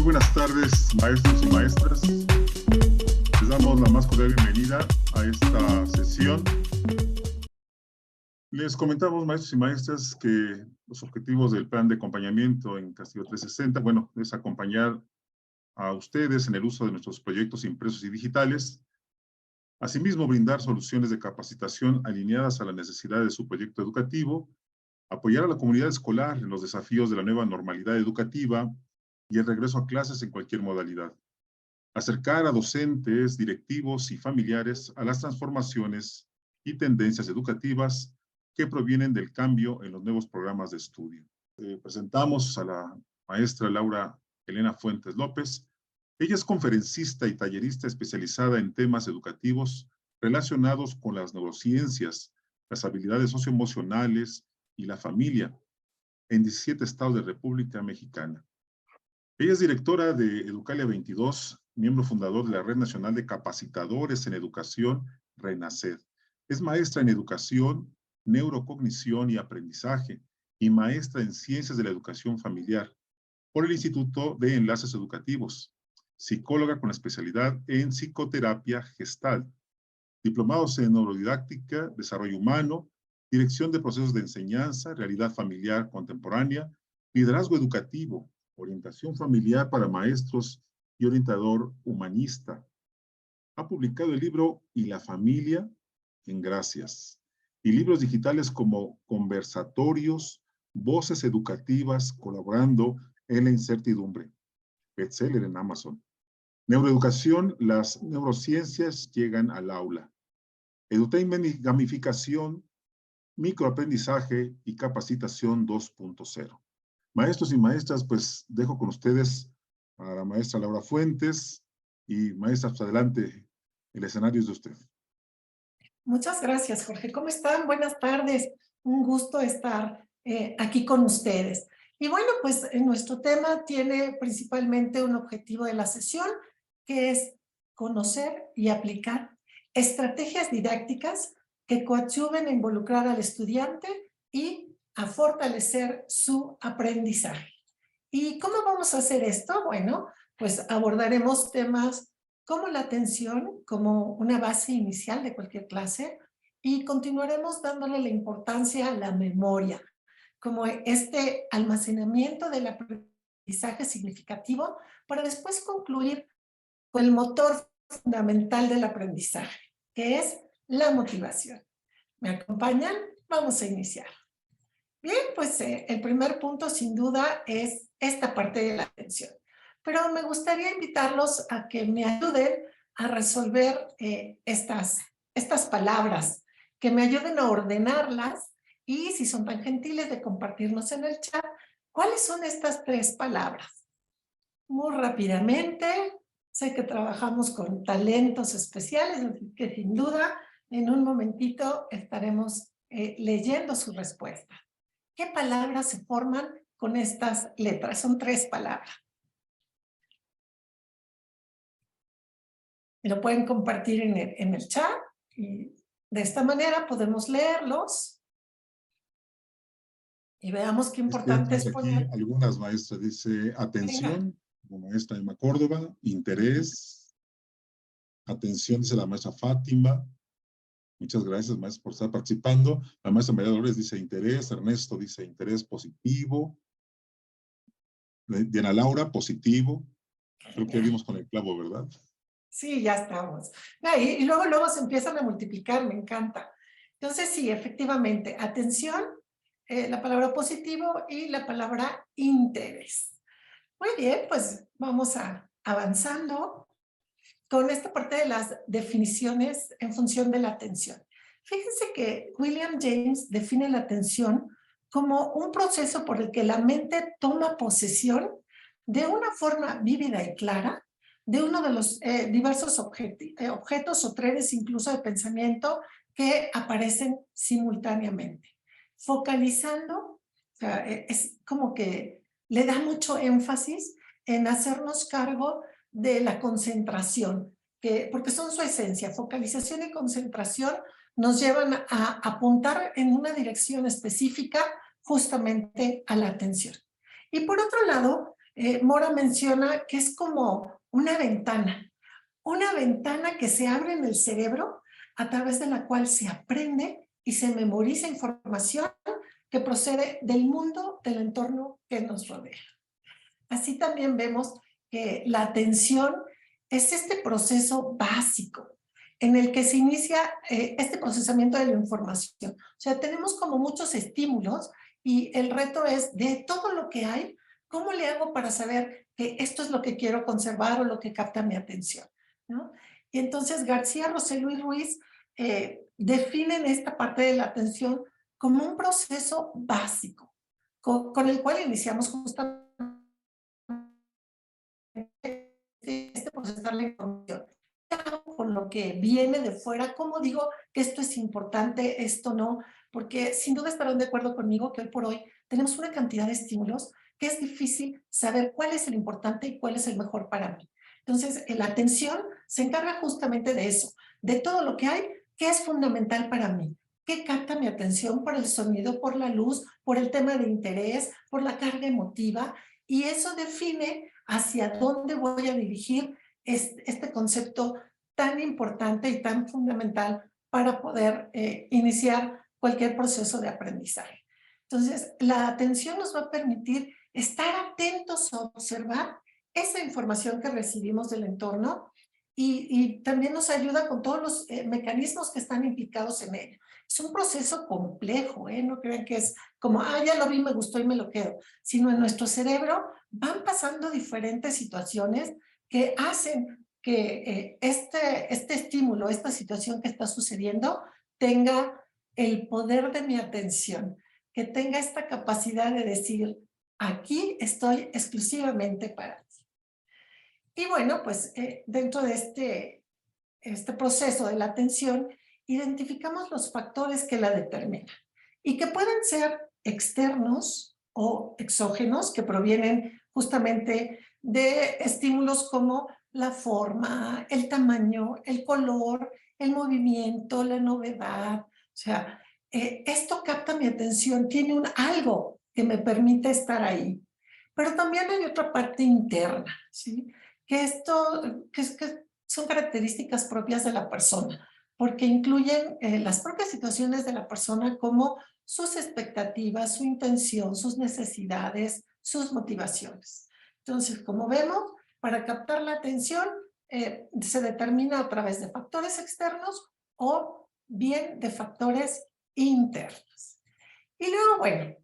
Muy buenas tardes, maestros y maestras. Les damos la más cordial bienvenida a esta sesión. Les comentamos, maestros y maestras, que los objetivos del plan de acompañamiento en Castillo 360, bueno, es acompañar a ustedes en el uso de nuestros proyectos impresos y digitales. Asimismo, brindar soluciones de capacitación alineadas a la necesidad de su proyecto educativo, apoyar a la comunidad escolar en los desafíos de la nueva normalidad educativa y el regreso a clases en cualquier modalidad. Acercar a docentes, directivos y familiares a las transformaciones y tendencias educativas que provienen del cambio en los nuevos programas de estudio. Presentamos a la maestra Laura Elena Fuentes López. Ella es conferencista y tallerista especializada en temas educativos relacionados con las neurociencias, las habilidades socioemocionales y la familia en 17 estados de República Mexicana. Ella es directora de Educalia 22, miembro fundador de la Red Nacional de Capacitadores en Educación, RENACED. Es maestra en Educación, Neurocognición y Aprendizaje y maestra en Ciencias de la Educación Familiar por el Instituto de Enlaces Educativos. Psicóloga con especialidad en Psicoterapia Gestalt. Diplomados en Neurodidáctica, Desarrollo Humano, Dirección de Procesos de Enseñanza, Realidad Familiar Contemporánea, Liderazgo Educativo, Orientación Familiar para Maestros y Orientador Humanista. Ha publicado el libro Y la Familia en Gracias y libros digitales como Conversatorios, Voces Educativas, colaborando en la incertidumbre. Bestseller en Amazon. Neuroeducación, las neurociencias llegan al aula. Edutainment y gamificación, microaprendizaje y capacitación 2.0. Maestros y maestras, pues dejo con ustedes a la maestra Laura Fuentes y maestras, pues adelante, el escenario es de usted. Muchas gracias, Jorge. ¿Cómo están? Buenas tardes. Un gusto estar aquí con ustedes. Y bueno, pues nuestro tema tiene principalmente un objetivo de la sesión, que es conocer y aplicar estrategias didácticas que coadyuven a involucrar al estudiante y a fortalecer su aprendizaje. ¿Y cómo vamos a hacer esto? Bueno, pues abordaremos temas como la atención, como una base inicial de cualquier clase, y continuaremos dándole la importancia a la memoria, como este almacenamiento del aprendizaje significativo, para después concluir con el motor fundamental del aprendizaje, que es la motivación. ¿Me acompañan? Vamos a iniciar. Bien, pues el primer punto sin duda es esta parte de la atención. Pero me gustaría invitarlos a que me ayuden a resolver estas palabras, que me ayuden a ordenarlas y si son tan gentiles de compartirnos en el chat, ¿cuáles son estas tres palabras? Muy rápidamente, sé que trabajamos con talentos especiales, así que sin duda en un momentito estaremos leyendo su respuesta. ¿Qué palabras se forman con estas letras? Son tres palabras. Lo pueden compartir en el chat y de esta manera podemos leerlos y veamos qué importante es poner. Aquí algunas maestras dice atención, como maestra Emma Córdoba, interés, atención dice la maestra Fátima. Muchas gracias, maestra, por estar participando. La maestra María Dolores dice interés, Ernesto dice interés positivo. Diana Laura, positivo. Creo que ya dimos con el clavo, ¿verdad? Sí, ya estamos. Y luego se empiezan a multiplicar, me encanta. Entonces, sí, efectivamente, atención, la palabra positivo y la palabra interés. Muy bien, pues vamos avanzando con esta parte de las definiciones en función de la atención. Fíjense que William James define la atención como un proceso por el que la mente toma posesión de una forma vívida y clara de uno de los diversos objetos o trenes incluso de pensamiento que aparecen simultáneamente. Focalizando, o sea, es como que le da mucho énfasis en hacernos cargo de la concentración, porque son su esencia. Focalización y concentración nos llevan a apuntar en una dirección específica justamente a la atención. Y por otro lado, Mora menciona que es como una ventana que se abre en el cerebro a través de la cual se aprende y se memoriza información que procede del mundo, del entorno que nos rodea. Así también vemos que la atención es este proceso básico en el que se inicia este procesamiento de la información. O sea, tenemos como muchos estímulos y el reto es, de todo lo que hay, ¿cómo le hago para saber que esto es lo que quiero conservar o lo que capta mi atención? ¿No? Y entonces García, Rosselló y Ruiz definen esta parte de la atención como un proceso básico, con el cual iniciamos justamente procesar la información. Con lo que viene de fuera, ¿cómo digo que esto es importante, esto no? Porque sin duda estarán de acuerdo conmigo que hoy por hoy tenemos una cantidad de estímulos que es difícil saber cuál es el importante y cuál es el mejor para mí. Entonces, la atención se encarga justamente de eso, de todo lo que hay, que es fundamental para mí. ¿Qué capta mi atención por el sonido, por la luz, por el tema de interés, por la carga emotiva? Y eso define hacia dónde voy a dirigir este concepto tan importante y tan fundamental para poder iniciar cualquier proceso de aprendizaje. Entonces, la atención nos va a permitir estar atentos a observar esa información que recibimos del entorno y también nos ayuda con todos los mecanismos que están implicados en ello. Es un proceso complejo, no crean que es como, ya lo vi, me gustó y me lo quedo, sino en nuestro cerebro van pasando diferentes situaciones que hacen que este estímulo, esta situación que está sucediendo, tenga el poder de mi atención, que tenga esta capacidad de decir, aquí estoy exclusivamente para ti. Y bueno, pues dentro de este proceso de la atención, identificamos los factores que la determinan y que pueden ser externos o exógenos, que provienen justamente de estímulos como la forma, el tamaño, el color, el movimiento, la novedad. O sea, esto capta mi atención, tiene algo que me permite estar ahí. Pero también hay otra parte interna, ¿sí? Que son características propias de la persona, porque incluyen las propias situaciones de la persona como sus expectativas, su intención, sus necesidades, sus motivaciones. Entonces, como vemos, para captar la atención se determina a través de factores externos o bien de factores internos. Y luego, bueno,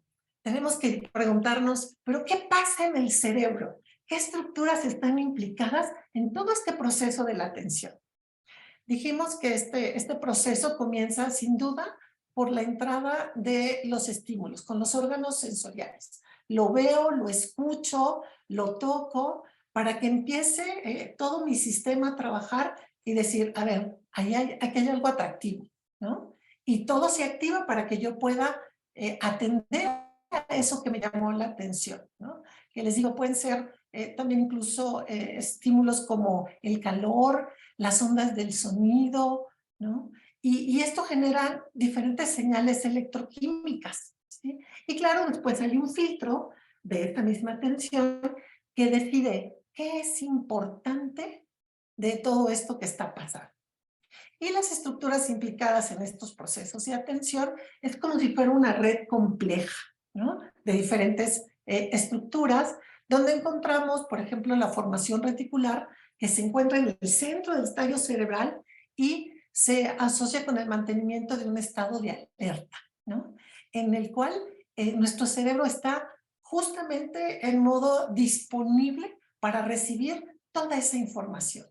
tenemos que preguntarnos, ¿pero qué pasa en el cerebro? ¿Qué estructuras están implicadas en todo este proceso de la atención? Dijimos que este proceso comienza sin duda por la entrada de los estímulos, con los órganos sensoriales. Lo veo, lo escucho, lo toco, para que empiece todo mi sistema a trabajar y decir, a ver, aquí hay algo atractivo, ¿no? Y todo se activa para que yo pueda atender a eso que me llamó la atención, ¿no? Que les digo, pueden ser también incluso estímulos como el calor, las ondas del sonido, ¿no? Y esto genera diferentes señales electroquímicas, ¿sí? Y claro, después hay un filtro de esta misma atención que decide qué es importante de todo esto que está pasando. Y las estructuras implicadas en estos procesos de atención es como si fuera una red compleja, ¿no? De diferentes estructuras, donde encontramos, por ejemplo, la formación reticular, que se encuentra en el centro del tallo cerebral y se asocia con el mantenimiento de un estado de alerta, ¿no? En el cual nuestro cerebro está justamente en modo disponible para recibir toda esa información.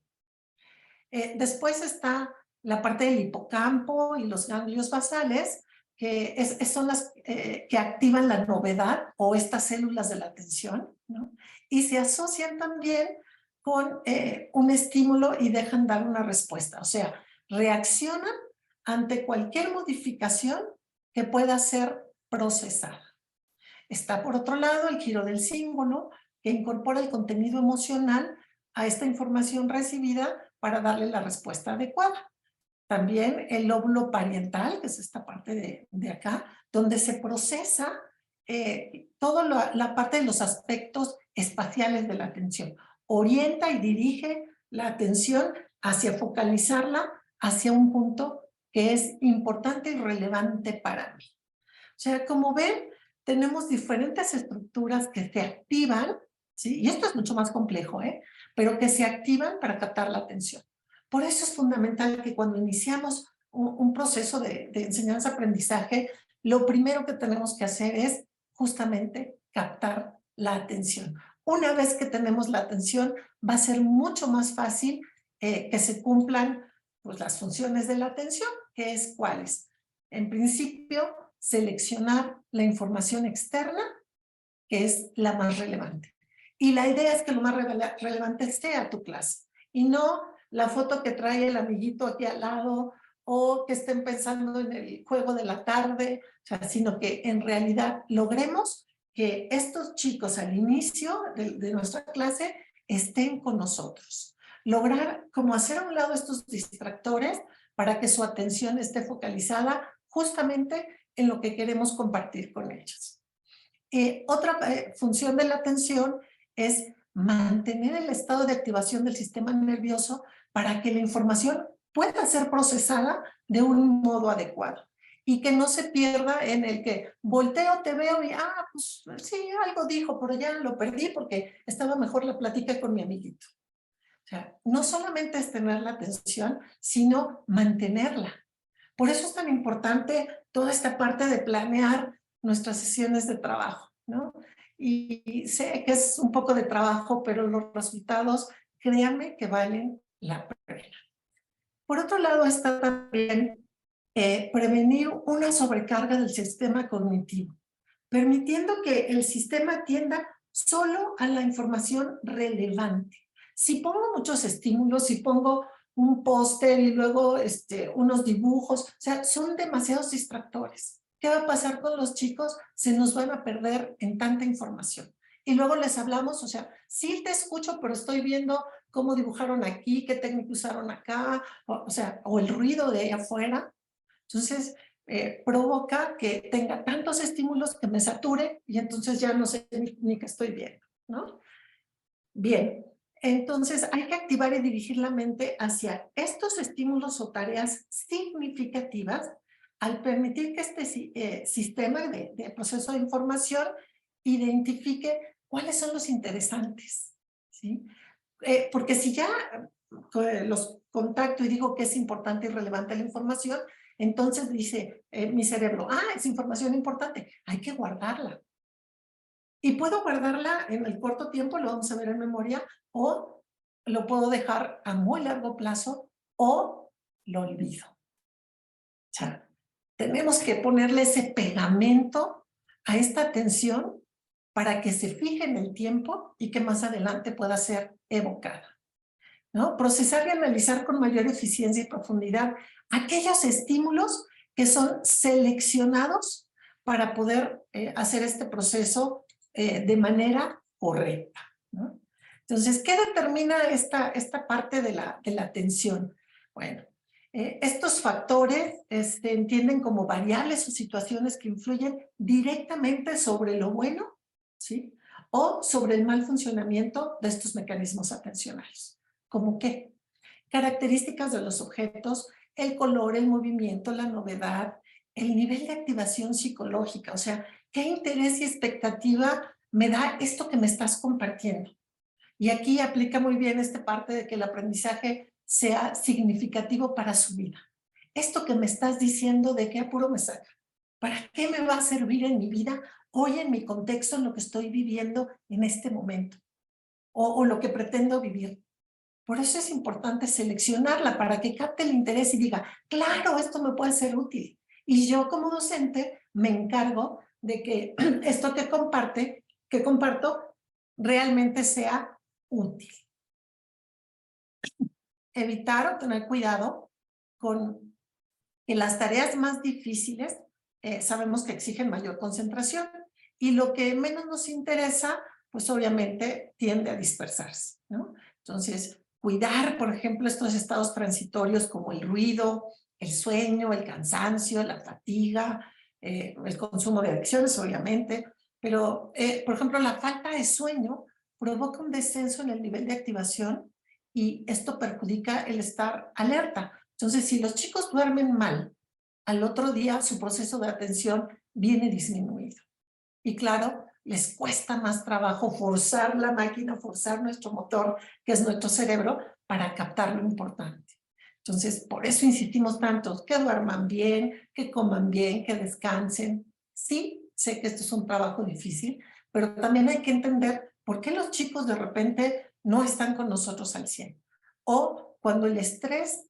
Después está la parte del hipocampo y los ganglios basales, que son las que activan la novedad o estas células de la atención, ¿no? Y se asocian también con un estímulo y dejan dar una respuesta. O sea, reaccionan ante cualquier modificación que pueda ser procesada. Está por otro lado el giro del símbolo, que incorpora el contenido emocional a esta información recibida para darle la respuesta adecuada. También el lóbulo parietal, que es esta parte de acá, donde se procesa toda la parte de los aspectos espaciales de la atención. Orienta y dirige la atención hacia focalizarla hacia un punto que es importante y relevante para mí. O sea, como ven, tenemos diferentes estructuras que se activan, ¿sí? Y esto es mucho más complejo, pero que se activan para captar la atención. Por eso es fundamental que cuando iniciamos un proceso de enseñanza-aprendizaje, lo primero que tenemos que hacer es justamente captar la atención. Una vez que tenemos la atención, va a ser mucho más fácil que se cumplan pues, las funciones de la atención, que es cuáles. En principio, seleccionar la información externa, que es la más relevante. Y la idea es que lo más relevante sea tu clase, y no la foto que trae el amiguito aquí al lado, o que estén pensando en el juego de la tarde, o sea, sino que en realidad logremos que estos chicos al inicio de nuestra clase estén con nosotros. Lograr como hacer a un lado estos distractores para que su atención esté focalizada justamente en lo que queremos compartir con ellos. Otra función de la atención es mantener el estado de activación del sistema nervioso para que la información pueda ser procesada de un modo adecuado y que no se pierda en el que volteo, te veo y, pues sí, algo dijo, pero ya lo perdí porque estaba mejor la plática con mi amiguito. O sea, no solamente es tener la atención, sino mantenerla. Por eso es tan importante toda esta parte de planear nuestras sesiones de trabajo, ¿no? Y sé que es un poco de trabajo, pero los resultados, créanme que valen la pena. Por otro lado está también prevenir una sobrecarga del sistema cognitivo, permitiendo que el sistema atienda solo a la información relevante. Si pongo muchos estímulos, si pongo un póster y luego unos dibujos, o sea, son demasiados distractores. ¿Qué va a pasar con los chicos? Se nos van a perder en tanta información. Y luego les hablamos, o sea, sí te escucho, pero estoy viendo cómo dibujaron aquí, qué técnica usaron acá, o sea, o el ruido de ahí afuera. Entonces, provoca que tenga tantos estímulos que me sature y entonces ya no sé ni qué estoy viendo, ¿no? Bien, entonces hay que activar y dirigir la mente hacia estos estímulos o tareas significativas al permitir que este sistema de proceso de información identifique cuáles son los interesantes, ¿sí? Porque si ya los contacto y digo que es importante y relevante la información, entonces dice mi cerebro, es información importante, hay que guardarla. Y puedo guardarla en el corto tiempo, lo vamos a ver en memoria, o lo puedo dejar a muy largo plazo, o lo olvido. O sea, tenemos que ponerle ese pegamento a esta atención para que se fije en el tiempo y que más adelante pueda ser evocada, ¿no? Procesar y analizar con mayor eficiencia y profundidad aquellos estímulos que son seleccionados para poder hacer este proceso de manera correcta, ¿no? Entonces, ¿qué determina esta parte de la atención? Bueno, estos factores se entienden como variables o situaciones que influyen directamente sobre lo bueno, ¿sí? O sobre el mal funcionamiento de estos mecanismos atencionales. ¿Cómo qué? Características de los objetos, el color, el movimiento, la novedad, el nivel de activación psicológica, o sea, ¿qué interés y expectativa me da esto que me estás compartiendo? Y aquí aplica muy bien esta parte de que el aprendizaje sea significativo para su vida. Esto que me estás diciendo, ¿de qué apuro me saca? ¿Para qué me va a servir en mi vida hoy, en mi contexto, en lo que estoy viviendo en este momento? O lo que pretendo vivir. Por eso es importante seleccionarla para que capte el interés y diga, claro, esto me puede ser útil. Y yo como docente me encargo de que esto que comparto realmente sea útil. Evitar o tener cuidado con que las tareas más difíciles sabemos que exigen mayor concentración y lo que menos nos interesa, pues obviamente tiende a dispersarse, ¿no? Entonces, cuidar, por ejemplo, estos estados transitorios como el ruido, el sueño, el cansancio, la fatiga, el consumo de adicciones, obviamente, Pero, por ejemplo, la falta de sueño provoca un descenso en el nivel de activación y esto perjudica el estar alerta. Entonces, si los chicos duermen mal, al otro día su proceso de atención viene disminuido. Y claro, les cuesta más trabajo forzar la máquina, forzar nuestro motor, que es nuestro cerebro, para captar lo importante. Entonces, por eso insistimos tanto, que duerman bien, que coman bien, que descansen. Sí, sé que esto es un trabajo difícil, pero también hay que entender por qué los chicos de repente no están con nosotros al 100. O cuando el estrés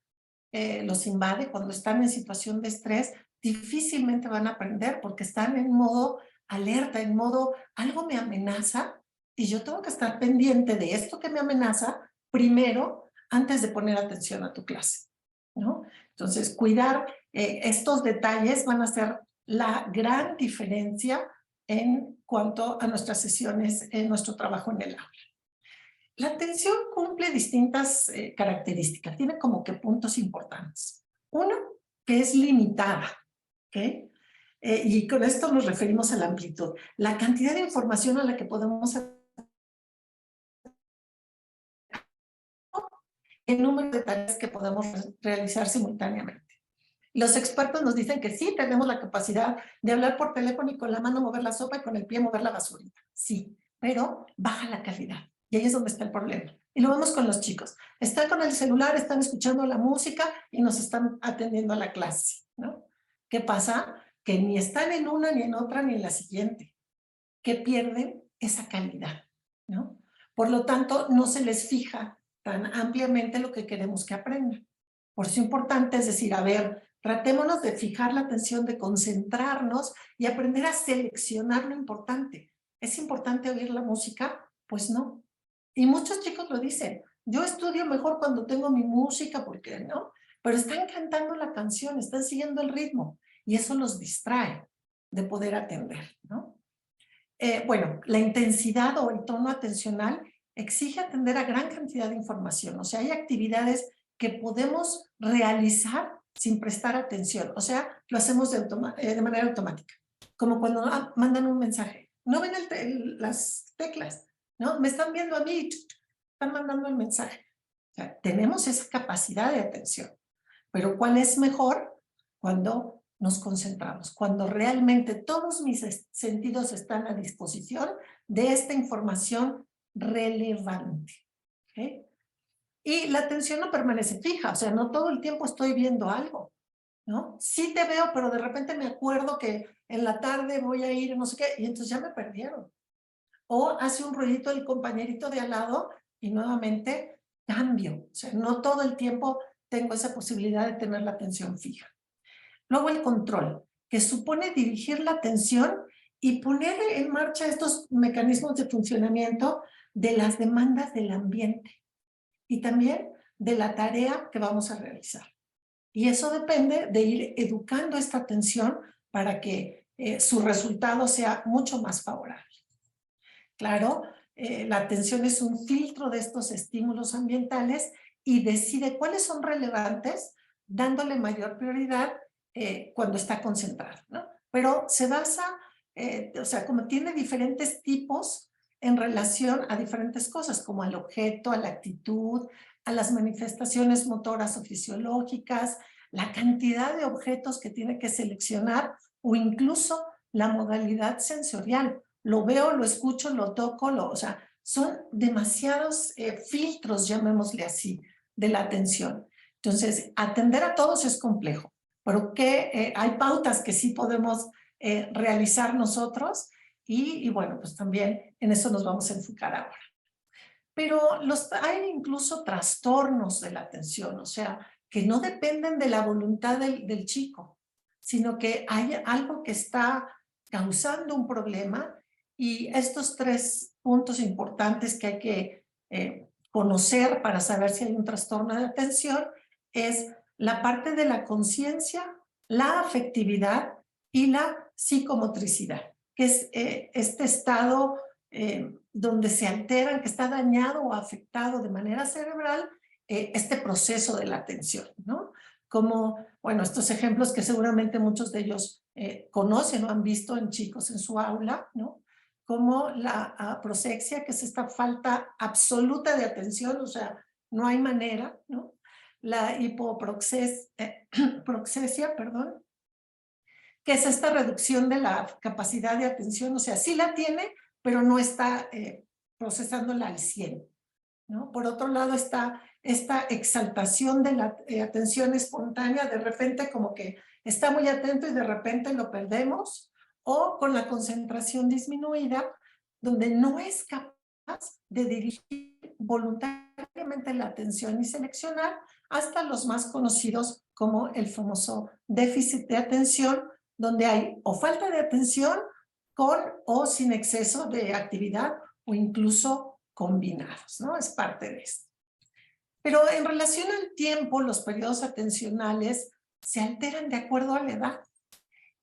los invade, cuando están en situación de estrés, difícilmente van a aprender porque están en modo alerta, en modo algo me amenaza y yo tengo que estar pendiente de esto que me amenaza primero antes de poner atención a tu clase, ¿no? Entonces, cuidar estos detalles van a hacer la gran diferencia en cuanto a nuestras sesiones, en nuestro trabajo en el aula. La atención cumple distintas características, tiene como que puntos importantes. Uno, que es limitada, ¿ok? Y con esto nos referimos a la amplitud. La cantidad de información a la que podemos el número de tareas que podemos realizar simultáneamente. Los expertos nos dicen que sí, tenemos la capacidad de hablar por teléfono y con la mano mover la sopa y con el pie mover la basurita. Sí, pero baja la calidad. Y ahí es donde está el problema. Y lo vemos con los chicos. Están con el celular, están escuchando la música y nos están atendiendo a la clase, ¿no? ¿Qué pasa? Que ni están en una, ni en otra, ni en la siguiente. Que pierden esa calidad, ¿no? Por lo tanto, no se les fija tan ampliamente lo que queremos que aprendan. Por eso es importante, es decir, a ver, tratémonos de fijar la atención, de concentrarnos y aprender a seleccionar lo importante. ¿Es importante oír la música? Pues no. Y muchos chicos lo dicen, yo estudio mejor cuando tengo mi música, porque no, pero están cantando la canción, están siguiendo el ritmo y eso los distrae de poder atender, ¿no? Bueno, la intensidad o el tono atencional exige atender a gran cantidad de información. O sea, hay actividades que podemos realizar sin prestar atención. O sea, lo hacemos de manera automática. Como cuando mandan un mensaje. No ven las teclas, ¿no? Me están viendo a mí, están mandando el mensaje. O sea, tenemos esa capacidad de atención. Pero ¿cuál es mejor? Cuando nos concentramos, cuando realmente todos mis sentidos están a disposición de esta información relevante. ¿Okay? Y la atención no permanece fija, o sea, no todo el tiempo estoy viendo algo, ¿no? Sí te veo, pero de repente me acuerdo que en la tarde voy a ir, no sé qué, y entonces ya me perdieron. O hace un ruidito el compañerito de al lado y nuevamente cambio. O sea, no todo el tiempo tengo esa posibilidad de tener la atención fija. Luego el control, que supone dirigir la atención y poner en marcha estos mecanismos de funcionamiento de las demandas del ambiente y también de la tarea que vamos a realizar. Y eso depende de ir educando esta atención para que su resultado sea mucho más favorable. Claro, la atención es un filtro de estos estímulos ambientales y decide cuáles son relevantes, dándole mayor prioridad cuando está concentrado, ¿no? Pero se basa, o sea, como tiene diferentes tipos en relación a diferentes cosas, como al objeto, a la actitud, a las manifestaciones motoras o fisiológicas, la cantidad de objetos que tiene que seleccionar o incluso la modalidad sensorial. Lo veo, lo escucho, lo toco, o sea, son demasiados filtros, llamémosle así, de la atención. Entonces, atender a todos es complejo, pero que hay pautas que sí podemos realizar nosotros y bueno, pues también en eso nos vamos a enfocar ahora. Pero hay incluso trastornos de la atención, o sea, que no dependen de la voluntad del chico, sino que hay algo que está causando un problema y estos tres puntos importantes que hay que conocer para saber si hay un trastorno de atención es la parte de la conciencia, la afectividad y la psicomotricidad, que es este estado donde se alteran, que está dañado o afectado de manera cerebral este proceso de la atención, ¿no? Como, bueno, estos ejemplos que seguramente muchos de ellos conocen o han visto en chicos en su aula, ¿no? como la prosexia, que es esta falta absoluta de atención, o sea, no hay manera, ¿no? La proxesia, perdón, que es esta reducción de la capacidad de atención, o sea, sí la tiene, pero no está procesándola al 100, ¿no? Por otro lado está esta exaltación de la atención espontánea, de repente como que está muy atento y de repente lo perdemos, o con la concentración disminuida, donde no es capaz de dirigir voluntariamente la atención y seleccionar hasta los más conocidos como el famoso déficit de atención, donde hay o falta de atención con o sin exceso de actividad o incluso combinados, ¿no? Es parte de esto. Pero en relación al tiempo, los periodos atencionales se alteran de acuerdo a la edad.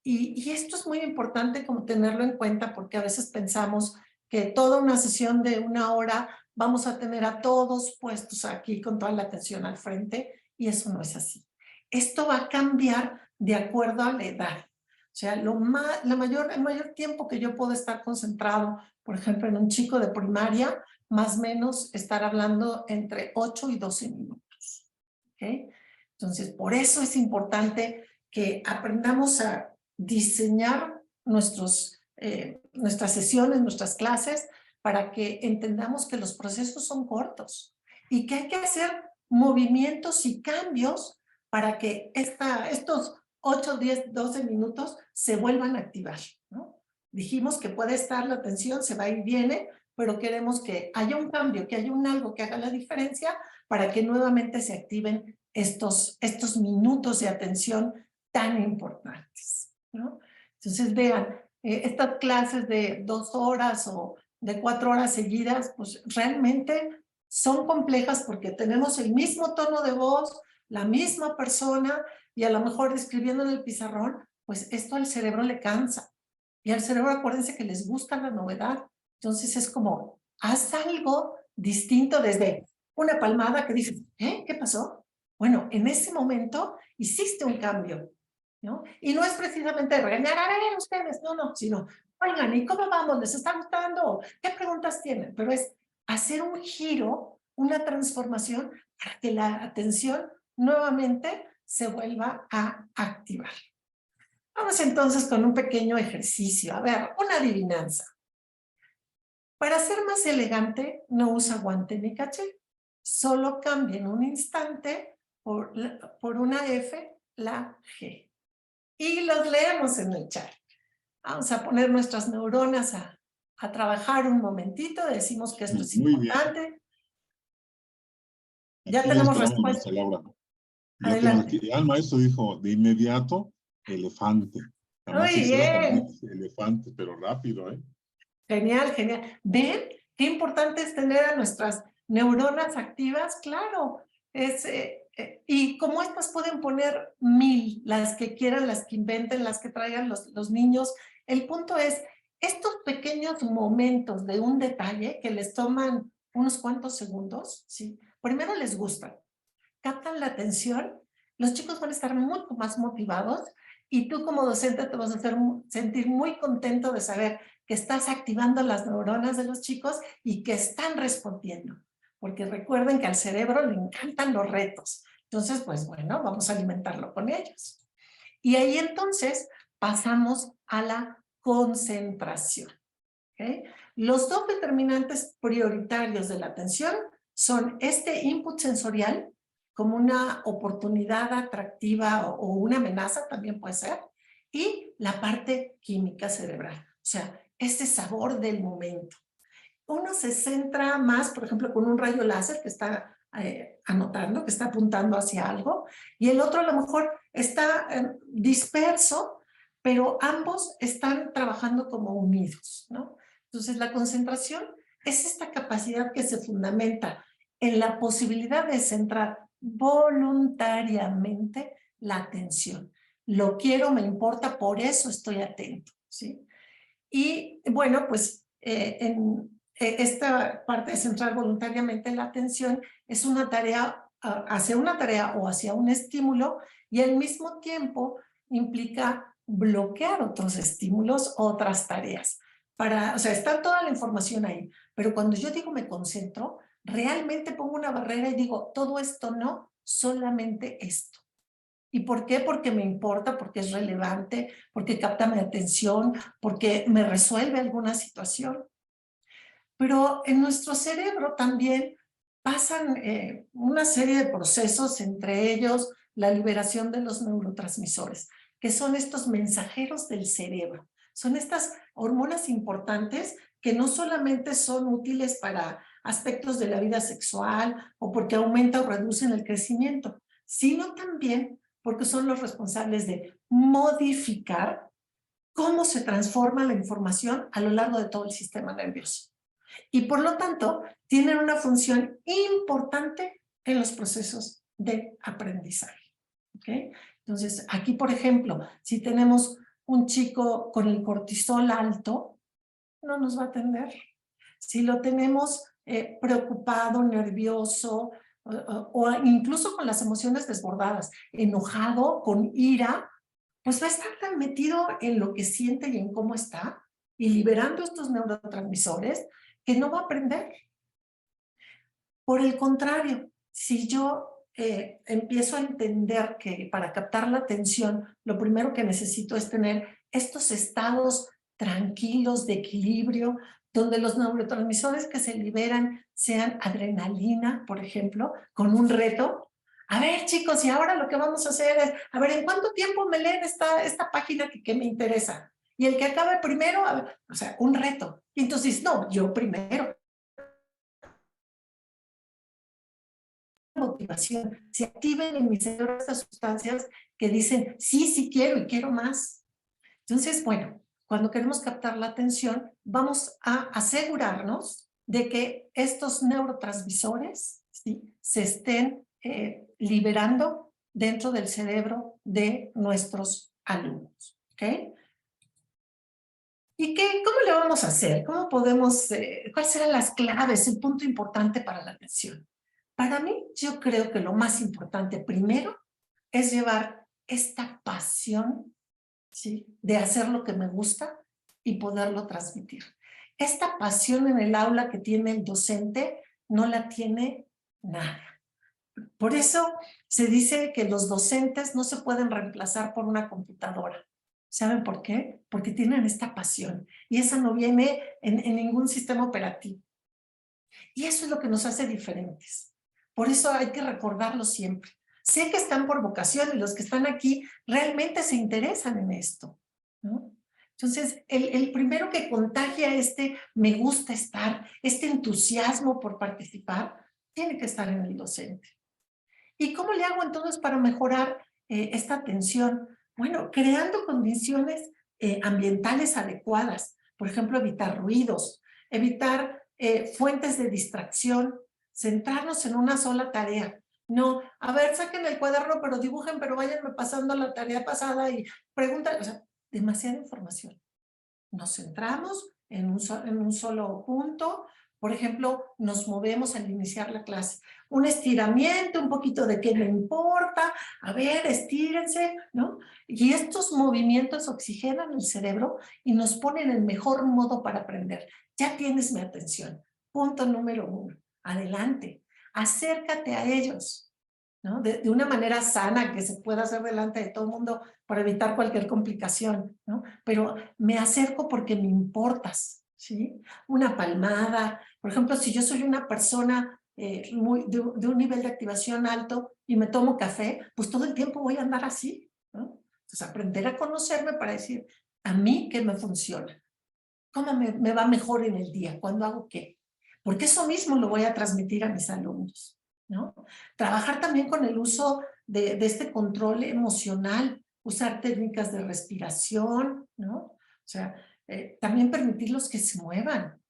Y esto es muy importante como tenerlo en cuenta porque a veces pensamos que toda una sesión de 1 hora vamos a tener a todos puestos aquí con toda la atención al frente y eso no es así. Esto va a cambiar de acuerdo a la edad. O sea, el mayor tiempo que yo puedo estar concentrado, por ejemplo, en un chico de primaria, más o menos estar hablando entre 8 y 12 minutos. ¿Okay? Entonces, por eso es importante que aprendamos a diseñar nuestras sesiones, nuestras clases, para que entendamos que los procesos son cortos y que hay que hacer movimientos y cambios para que estos 8, 10, 12 minutos se vuelvan a activar, ¿no? Dijimos que puede estar la atención, se va y viene, pero queremos que haya un cambio, que haya un algo que haga la diferencia para que nuevamente se activen estos minutos de atención tan importantes, ¿no? Entonces vean, estas clases de 2 horas o de 4 horas seguidas, pues realmente son complejas porque tenemos el mismo tono de voz, la misma persona y a lo mejor escribiendo en el pizarrón, pues esto al cerebro le cansa. Y al cerebro acuérdense que les gusta la novedad. Entonces es como, haz algo distinto desde una palmada que dices, ¿qué pasó? Bueno, en ese momento hiciste un cambio, ¿no? Y no es precisamente regañar, a ver, ustedes, no, sino, oigan, ¿y cómo vamos? ¿Les está gustando? ¿Qué preguntas tienen? Pero es hacer un giro, una transformación para que la atención nuevamente se vuelva a activar. Vamos entonces con un pequeño ejercicio. A ver, una adivinanza. Para ser más elegante, no usa guante ni caché. Solo cambia en un instante por una F la G. Y los leemos en el chat. Vamos a poner nuestras neuronas a trabajar un momentito. Decimos que esto es Muy bien. importante. Ya Aquí tenemos esperamos, respuesta. Laura. Ya tenemos Adelante. aquí. El maestro dijo de inmediato elefante. Además, Muy hizo la palabra bien. elefante, pero rápido, ¿eh? Genial, genial. ¿Ven qué importante es tener a nuestras neuronas activas? Claro. Y como estas pueden poner 1000, las que quieran, las que inventen, las que traigan los niños. El punto es, estos pequeños momentos de un detalle que les toman unos cuantos segundos, ¿sí? Primero les gustan, captan la atención, los chicos van a estar mucho más motivados y tú como docente te vas a sentir muy contento de saber que estás activando las neuronas de los chicos y que están respondiendo. Porque recuerden que al cerebro le encantan los retos. Entonces, pues bueno, vamos a alimentarlo con ellos. Y ahí entonces pasamos a la concentración. ¿Okay? Los 2 determinantes prioritarios de la atención son este input sensorial, como una oportunidad atractiva o una amenaza también puede ser, y la parte química cerebral, o sea, ese sabor del momento. Uno se centra más, por ejemplo, con un rayo láser que está anotando, que está apuntando hacia algo, y el otro a lo mejor está disperso, pero ambos están trabajando como unidos, ¿no? Entonces, la concentración es esta capacidad que se fundamenta en la posibilidad de centrar voluntariamente la atención. Lo quiero, me importa, por eso estoy atento, ¿sí? Y bueno, pues esta parte de centrar voluntariamente la atención es una tarea, hacia una tarea o hacia un estímulo y al mismo tiempo implica bloquear otros estímulos, otras tareas. o sea, está toda la información ahí, pero cuando yo digo me concentro, realmente pongo una barrera y digo, todo esto no, solamente esto. ¿Y por qué? Porque me importa, porque es relevante, porque capta mi atención, porque me resuelve alguna situación. Pero en nuestro cerebro también pasan una serie de procesos, entre ellos la liberación de los neurotransmisores, que son estos mensajeros del cerebro. Son estas hormonas importantes que no solamente son útiles para aspectos de la vida sexual o porque aumentan o reducen el crecimiento, sino también porque son los responsables de modificar cómo se transforma la información a lo largo de todo el sistema nervioso. Y por lo tanto, tienen una función importante en los procesos de aprendizaje. ¿Okay? Entonces, aquí, por ejemplo, si tenemos un chico con el cortisol alto, no nos va a atender. Si lo tenemos preocupado, nervioso, o incluso con las emociones desbordadas, enojado, con ira, pues va a estar tan metido en lo que siente y en cómo está, y liberando estos neurotransmisores, que no va a aprender. Por el contrario, si yo empiezo a entender que para captar la atención, lo primero que necesito es tener estos estados tranquilos, de equilibrio, donde los neurotransmisores que se liberan sean adrenalina, por ejemplo, con un reto. A ver, chicos, y ahora lo que vamos a hacer es, a ver, ¿en cuánto tiempo me leen esta página que me interesa? Y el que acabe primero, o sea, un reto. Y entonces, no, yo primero. Motivación, se activen en mi cerebro estas sustancias que dicen, sí, sí quiero y quiero más. Entonces, bueno, cuando queremos captar la atención, vamos a asegurarnos de que estos neurotransmisores, ¿sí?, se estén liberando dentro del cerebro de nuestros alumnos. ¿Ok? ¿Y cómo le vamos a hacer? ¿Cómo podemos, cuáles serán las claves, el punto importante para la atención? Para mí, yo creo que lo más importante primero es llevar esta pasión, ¿sí?, de hacer lo que me gusta y poderlo transmitir. Esta pasión en el aula que tiene el docente no la tiene nada. Por eso se dice que los docentes no se pueden reemplazar por una computadora. ¿Saben por qué? Porque tienen esta pasión y esa no viene en ningún sistema operativo. Y eso es lo que nos hace diferentes. Por eso hay que recordarlo siempre. Sé que están por vocación y los que están aquí realmente se interesan en esto, ¿no? Entonces, el primero que contagia me gusta estar, este entusiasmo por participar, tiene que estar en el docente. ¿Y cómo le hago entonces para mejorar esta atención? Bueno, creando condiciones ambientales adecuadas. Por ejemplo, evitar ruidos, evitar fuentes de distracción, centrarnos en una sola tarea. No, a ver, saquen el cuaderno, pero dibujen, pero váyanme pasando la tarea pasada y preguntan, o sea, demasiada información. Nos centramos en un solo punto. Por ejemplo, nos movemos al iniciar la clase. Un estiramiento, un poquito de qué me importa. A ver, estírense, ¿no? Y estos movimientos oxigenan el cerebro y nos ponen el mejor modo para aprender. Ya tienes mi atención. Punto número 1. Adelante. Acércate a ellos, ¿no? De una manera sana que se pueda hacer delante de todo el mundo para evitar cualquier complicación, ¿no? Pero me acerco porque me importas, ¿sí? Una palmada. Por ejemplo, si yo soy una persona de un nivel de activación alto y me tomo café, pues todo el tiempo voy a andar así, ¿no? Entonces, aprender a conocerme para decir, a mí qué me funciona, cómo me va mejor en el día, cuándo hago qué. Porque eso mismo lo voy a transmitir a mis alumnos, ¿no? Trabajar también con el uso de este control emocional, usar técnicas de respiración, ¿no? O sea, también permitirlos que se muevan.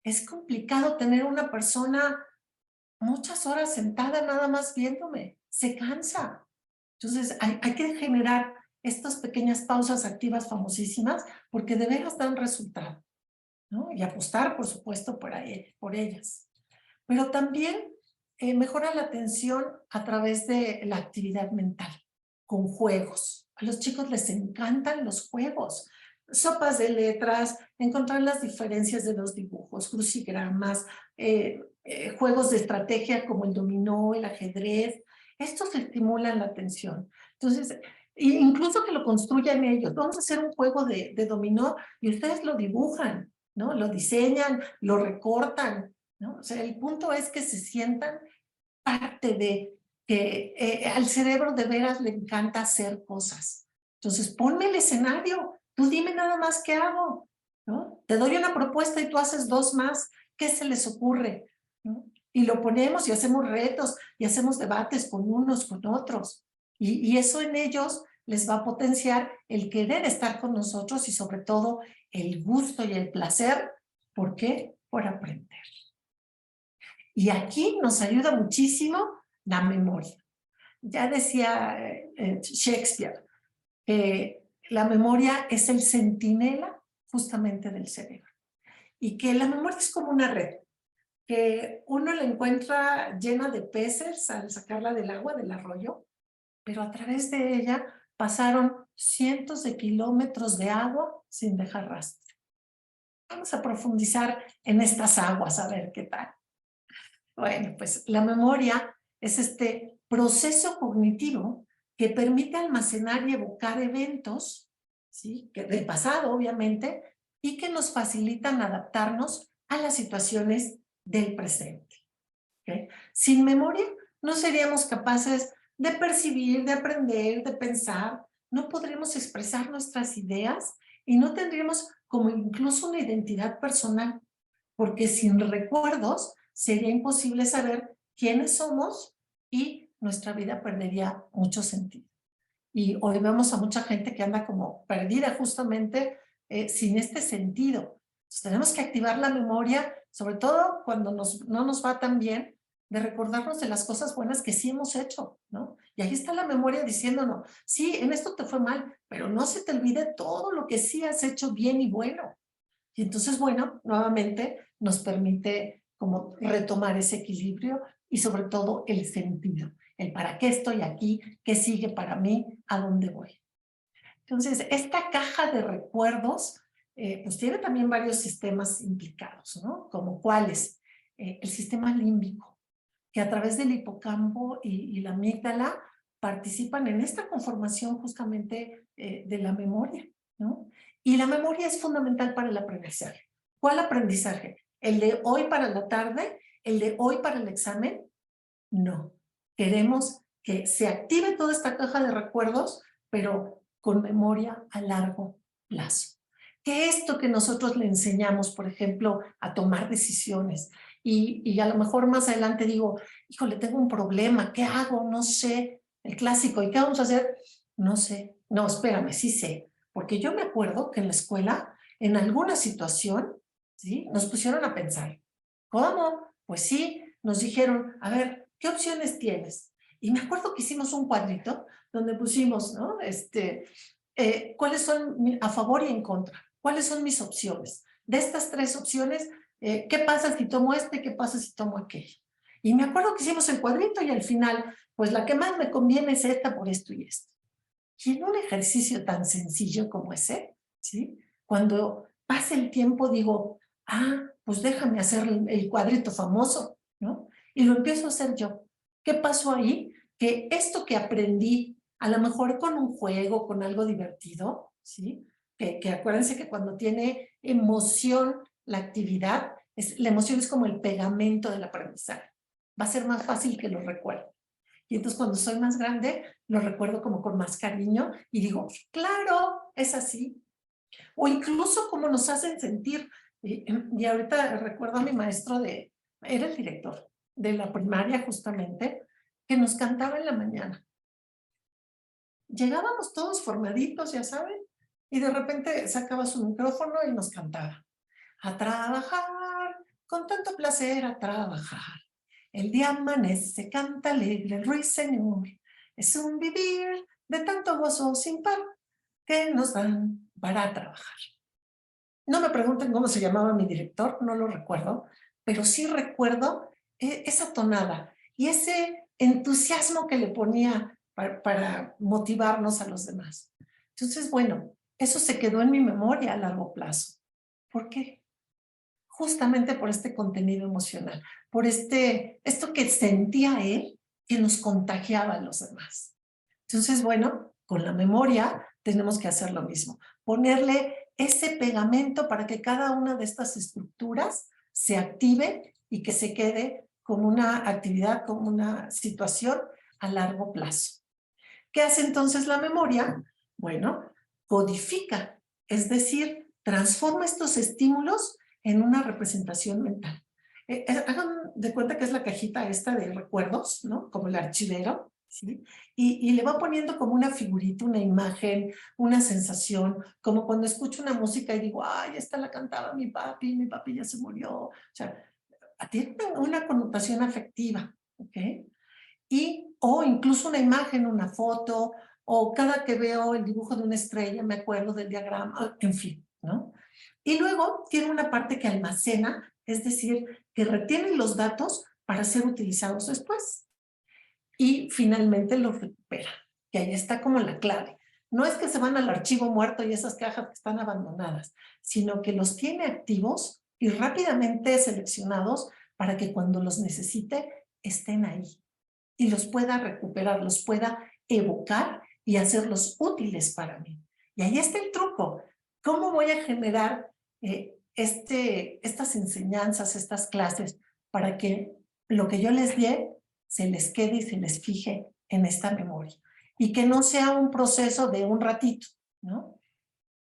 Es complicado tener una persona muchas horas sentada nada más viéndome, se cansa. Entonces hay que generar estas pequeñas pausas activas famosísimas porque de veras dan resultado, ¿no? Y apostar, por supuesto, por ellas. Pero también mejora la atención a través de la actividad mental, con juegos. A los chicos les encantan los juegos. sopas de letras, encontrar las diferencias de los dibujos, crucigramas, juegos de estrategia como el dominó, el ajedrez. Estos estimulan la atención. Entonces, incluso que lo construyan ellos. Vamos a hacer un juego de dominó y ustedes lo dibujan, ¿no? Lo diseñan, lo recortan, ¿no? O sea, el punto es que se sientan parte de que al cerebro de veras le encanta hacer cosas. Entonces, ponme el escenario, tú dime nada más qué hago, ¿no? Te doy una propuesta y tú haces dos más, ¿qué se les ocurre? ¿No? Y lo ponemos y hacemos retos y hacemos debates con unos, con otros. Y eso en ellos les va a potenciar el querer estar con nosotros y sobre todo el gusto y el placer. ¿Por qué? Por aprender. Y aquí nos ayuda muchísimo la memoria. Ya decía Shakespeare, la memoria es el centinela justamente del cerebro. Y que la memoria es como una red, que uno la encuentra llena de peces al sacarla del agua, del arroyo, pero a través de ella pasaron cientos de kilómetros de agua sin dejar rastro. Vamos a profundizar en estas aguas, a ver qué tal. Bueno, pues la memoria es este proceso cognitivo que permite almacenar y evocar eventos, ¿sí? Que del pasado, obviamente, y que nos facilitan adaptarnos a las situaciones del presente. ¿Okay? Sin memoria no seríamos capaces de percibir, de aprender, de pensar, no podríamos expresar nuestras ideas y no tendríamos como incluso una identidad personal, porque sin recuerdos sería imposible saber quiénes somos y nuestra vida perdería mucho sentido. Y hoy vemos a mucha gente que anda como perdida justamente sin este sentido. Entonces, tenemos que activar la memoria, sobre todo cuando no nos va tan bien, de recordarnos de las cosas buenas que sí hemos hecho, ¿no? Y ahí está la memoria diciéndonos, sí, en esto te fue mal, pero no se te olvide todo lo que sí has hecho bien y bueno. Y entonces, bueno, nuevamente nos permite como retomar ese equilibrio y sobre todo el sentido, el para qué estoy aquí, qué sigue para mí, a dónde voy. Entonces, esta caja de recuerdos, pues tiene también varios sistemas implicados, ¿no? Como cuáles, el sistema límbico, que a través del hipocampo y la amígdala participan en esta conformación justamente de la memoria, ¿no? Y la memoria es fundamental para el aprendizaje. ¿Cuál aprendizaje? ¿El de hoy para la tarde? ¿El de hoy para el examen? No. Queremos que se active toda esta caja de recuerdos, pero con memoria a largo plazo. Que esto que nosotros le enseñamos, por ejemplo, a tomar decisiones, y a lo mejor más adelante digo, híjole, tengo un problema, ¿qué hago? No sé, el clásico, ¿y qué vamos a hacer? No sé, no, espérame, sí sé, porque yo me acuerdo que en la escuela, en alguna situación, ¿sí? Nos pusieron a pensar, ¿cómo? Pues sí, nos dijeron, a ver, ¿qué opciones tienes? Y me acuerdo que hicimos un cuadrito donde pusimos, ¿no? ¿Cuáles son a favor y en contra? ¿Cuáles son mis opciones? De estas tres opciones, ¿qué pasa si tomo este? ¿Qué pasa si tomo aquello? Y me acuerdo que hicimos el cuadrito y al final, pues la que más me conviene es esta por esto y esto. Y en un ejercicio tan sencillo como ese, ¿sí? Cuando pasa el tiempo digo, pues déjame hacer el cuadrito famoso, ¿no? Y lo empiezo a hacer yo. ¿Qué pasó ahí? Que esto que aprendí, a lo mejor con un juego, con algo divertido, ¿sí? Que acuérdense que cuando tiene emoción la actividad, la emoción es como el pegamento del aprendizaje. Va a ser más fácil que lo recuerde. Y entonces cuando soy más grande, lo recuerdo como con más cariño y digo, claro, es así. O incluso como nos hacen sentir. Y ahorita recuerdo a mi maestro era el director de la primaria justamente, que nos cantaba en la mañana. Llegábamos todos formaditos, ya saben, y de repente sacaba su micrófono y nos cantaba. A trabajar, con tanto placer a trabajar. El día amanece, canta alegre el ruiseñor. Es un vivir de tanto gozo sin par que nos dan para trabajar. No me pregunten cómo se llamaba mi director, no lo recuerdo, pero sí recuerdo esa tonada y ese entusiasmo que le ponía para motivarnos a los demás. Entonces, bueno, eso se quedó en mi memoria a largo plazo. ¿Por qué? Justamente por este contenido emocional, por esto que sentía él, que nos contagiaba a los demás. Entonces, bueno, con la memoria tenemos que hacer lo mismo, ponerle ese pegamento para que cada una de estas estructuras se active y que se quede como una actividad, como una situación a largo plazo. ¿Qué hace entonces la memoria? Bueno, codifica, es decir, transforma estos estímulos en una representación mental. Hagan de cuenta que es la cajita esta de recuerdos, ¿no? Como el archivero, ¿sí? Y le va poniendo como una figurita, una imagen, una sensación, como cuando escucho una música y digo, ay, esta la cantaba mi papi ya se murió. O sea, tiene una connotación afectiva, ¿ok? O incluso una imagen, una foto, o cada que veo el dibujo de una estrella me acuerdo del diagrama, en fin, ¿no? Y luego tiene una parte que almacena, es decir, que retiene los datos para ser utilizados después. Y finalmente los recupera, que ahí está como la clave. No es que se van al archivo muerto y esas cajas que están abandonadas, sino que los tiene activos y rápidamente seleccionados para que cuando los necesite estén ahí y los pueda recuperar, los pueda evocar y hacerlos útiles para mí. Y ahí está el truco. ¿Cómo voy a generar estas enseñanzas, estas clases, para que lo que yo les dé se les quede y se les fije en esta memoria? Y que no sea un proceso de un ratito, ¿no?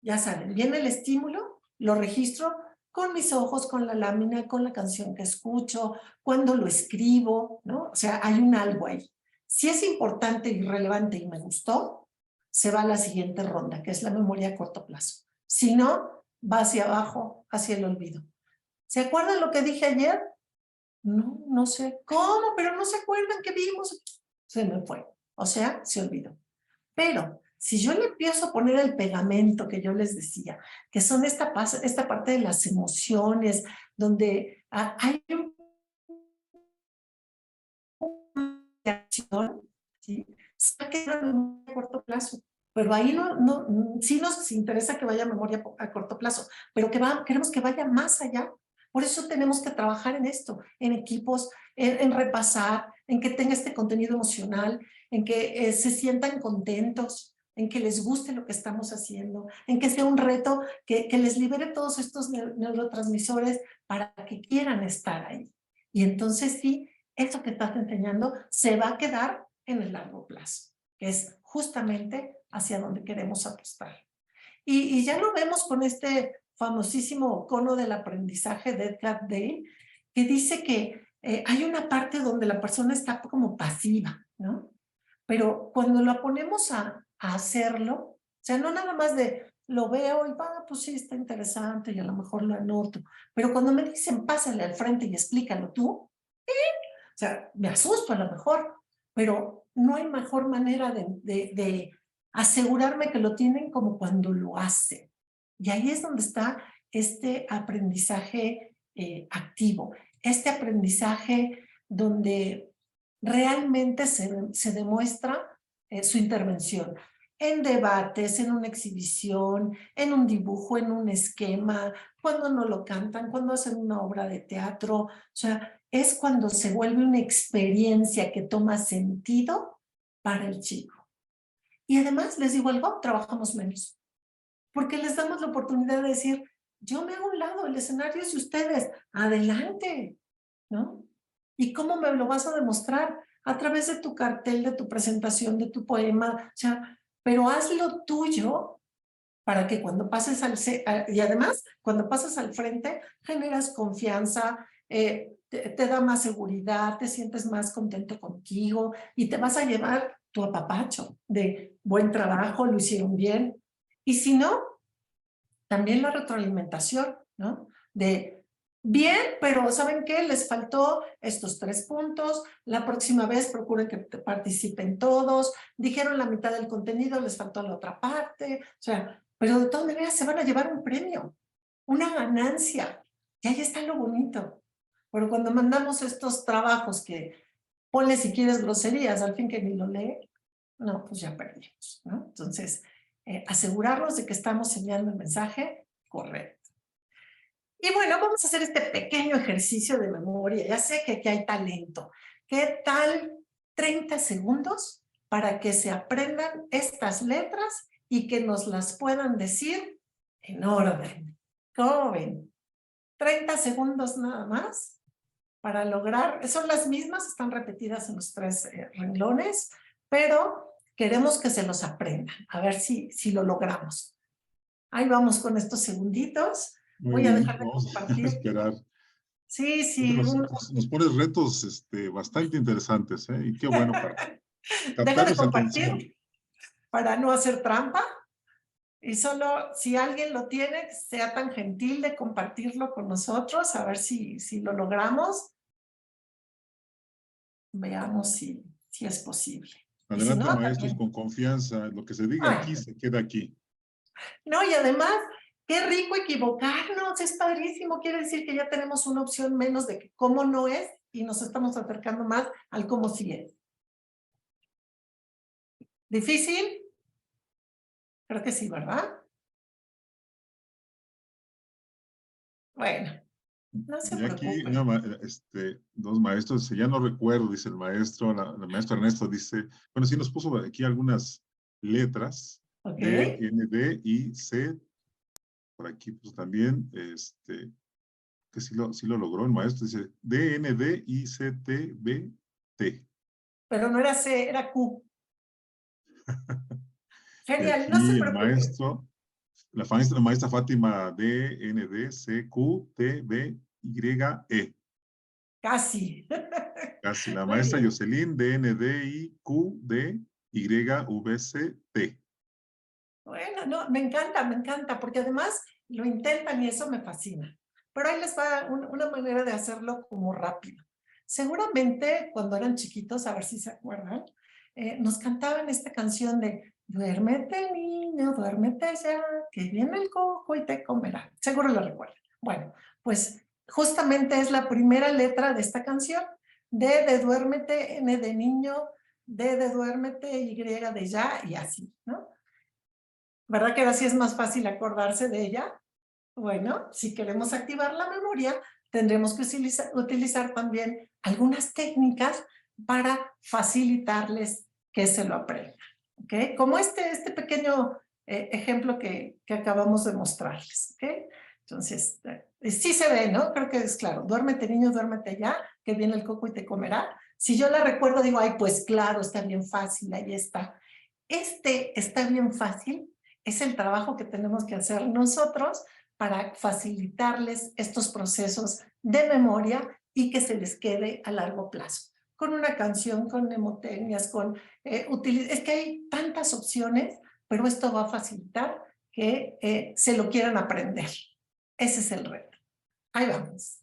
Ya saben, viene el estímulo, lo registro con mis ojos, con la lámina, con la canción que escucho, cuando lo escribo, ¿no? O sea, hay un algo ahí. Si es importante y relevante y me gustó, se va a la siguiente ronda, que es la memoria a corto plazo. Si no, va hacia abajo, hacia el olvido. ¿Se acuerdan lo que dije ayer? No, no sé. ¿Cómo? Pero no se acuerdan que vimos. Se me fue. O sea, se olvidó. Pero si yo le empiezo a poner el pegamento que yo les decía, que son esta parte de las emociones, donde hay una acción, ¿sí? Se va a quedar en memoria a corto plazo. Pero ahí sí nos interesa que vaya a memoria a corto plazo, pero queremos que vaya más allá. Por eso tenemos que trabajar en esto, en equipos, en repasar, en que tenga este contenido emocional, en que se sientan contentos, en que les guste lo que estamos haciendo, en que sea un reto que les libere todos estos neurotransmisores para que quieran estar ahí. Y entonces sí, eso que estás enseñando se va a quedar en el largo plazo, que es justamente hacia donde queremos apostar. Y ya lo vemos con este famosísimo cono del aprendizaje de Edgar Dale, que dice que hay una parte donde la persona está como pasiva, ¿no? Pero cuando lo ponemos a hacerlo, o sea, no nada más de lo veo y va, pues sí, está interesante y a lo mejor lo anoto, pero cuando me dicen pásale al frente y explícalo tú, o sea, me asusto a lo mejor, pero no hay mejor manera de asegurarme que lo tienen como cuando lo hacen. Y ahí es donde está este aprendizaje activo, este aprendizaje donde realmente se demuestra su intervención en debates, en una exhibición, en un dibujo, en un esquema, cuando no lo cantan, cuando hacen una obra de teatro. O sea, es cuando se vuelve una experiencia que toma sentido para el chico. Y además, les digo algo, trabajamos menos, porque les damos la oportunidad de decir, yo me hago a un lado, el escenario es de ustedes, adelante, ¿no? ¿Y cómo me lo vas a demostrar? A través de tu cartel, de tu presentación, de tu poema, o sea, pero hazlo tuyo para que cuando pases y además, cuando pasas al frente, generas confianza, te da más seguridad, te sientes más contento contigo y te vas a llevar tu apapacho de buen trabajo, lo hicieron bien. Y si no, también la retroalimentación, ¿no? De bien, pero ¿saben qué? Les faltó estos 3 puntos, la próxima vez procuren que participen todos, dijeron la mitad del contenido, les faltó la otra parte, o sea, pero de todas maneras se van a llevar un premio, una ganancia, y ahí está lo bonito. Pero cuando mandamos estos trabajos que ponle si quieres groserías, al fin que ni lo lee, no, pues ya perdimos, ¿no? Entonces, asegurarnos de que estamos enviando el mensaje correcto. Y bueno, vamos a hacer este pequeño ejercicio de memoria. Ya sé que aquí hay talento. ¿Qué tal 30 segundos para que se aprendan estas letras y que nos las puedan decir en orden? ¿Cómo ven? 30 segundos nada más para lograr, son las mismas, están repetidas en los 3 renglones, pero queremos que se los aprendan, a ver si lo logramos. Ahí vamos con estos segunditos. Muy Voy a bien, dejar de vamos a compartir. esperar. Sí, Siempre sí. nos pones retos bastante interesantes, ¿eh? Y qué bueno para Dejo captar de esa atención. compartir para no hacer trampa. Y solo si alguien lo tiene, sea tan gentil de compartirlo con nosotros, a ver si lo logramos. Veamos si es posible. Y si Adelante, no, maestros, también. con confianza. Lo que se diga Ay, aquí se queda aquí. no, y además, qué rico equivocarnos, es padrísimo. Quiere decir que ya tenemos una opción menos de que cómo no es y nos estamos acercando más al cómo sí es. ¿Difícil? Creo que sí, ¿verdad? Bueno, no se Y aquí preocupen. dos maestros, ya no recuerdo, dice el maestro, la maestra Ernesto dice, bueno, sí nos puso aquí algunas letras, ¿Ok? D, N, D, I, C, por aquí pues también, que sí lo logró el maestro, dice D, N, D, I, C, T, B, T. Pero no era C, era Q. Y Genial, no se aquí el preocupen. maestro, la maestra Fátima, D, N, D, C, Q, T, B, Y, E. Casi. Casi la Muy maestra bien. Jocelyn, DNDIQD, YVC, T. Bueno, no, me encanta, porque además lo intentan y eso me fascina. Pero ahí les va una manera de hacerlo como rápido. Seguramente cuando eran chiquitos, a ver si se acuerdan, nos cantaban esta canción de duérmete niño, duérmete ya, que viene el coco y te comerá. Seguro lo recuerdan. Bueno, pues justamente es la primera letra de esta canción. D de duérmete, N de niño, D de duérmete, Y de ya y así, ¿no? ¿Verdad que ahora sí es más fácil acordarse de ella? Bueno, si queremos activar la memoria, tendremos que utilizar también algunas técnicas para facilitarles que se lo aprendan. ¿Ok? Como este pequeño ejemplo que acabamos de mostrarles. ¿Ok? Entonces, sí se ve, ¿no? Creo que es claro. Duérmete, niño, duérmete ya, que viene el coco y te comerá. Si yo la recuerdo, digo, ay, pues claro, está bien fácil, ahí está. Está bien fácil, es el trabajo que tenemos que hacer nosotros para facilitarles estos procesos de memoria y que se les quede a largo plazo. Con una canción, con mnemotecnias, es que hay tantas opciones, pero esto va a facilitar que se lo quieran aprender. Ese es el reto. Ahí vamos.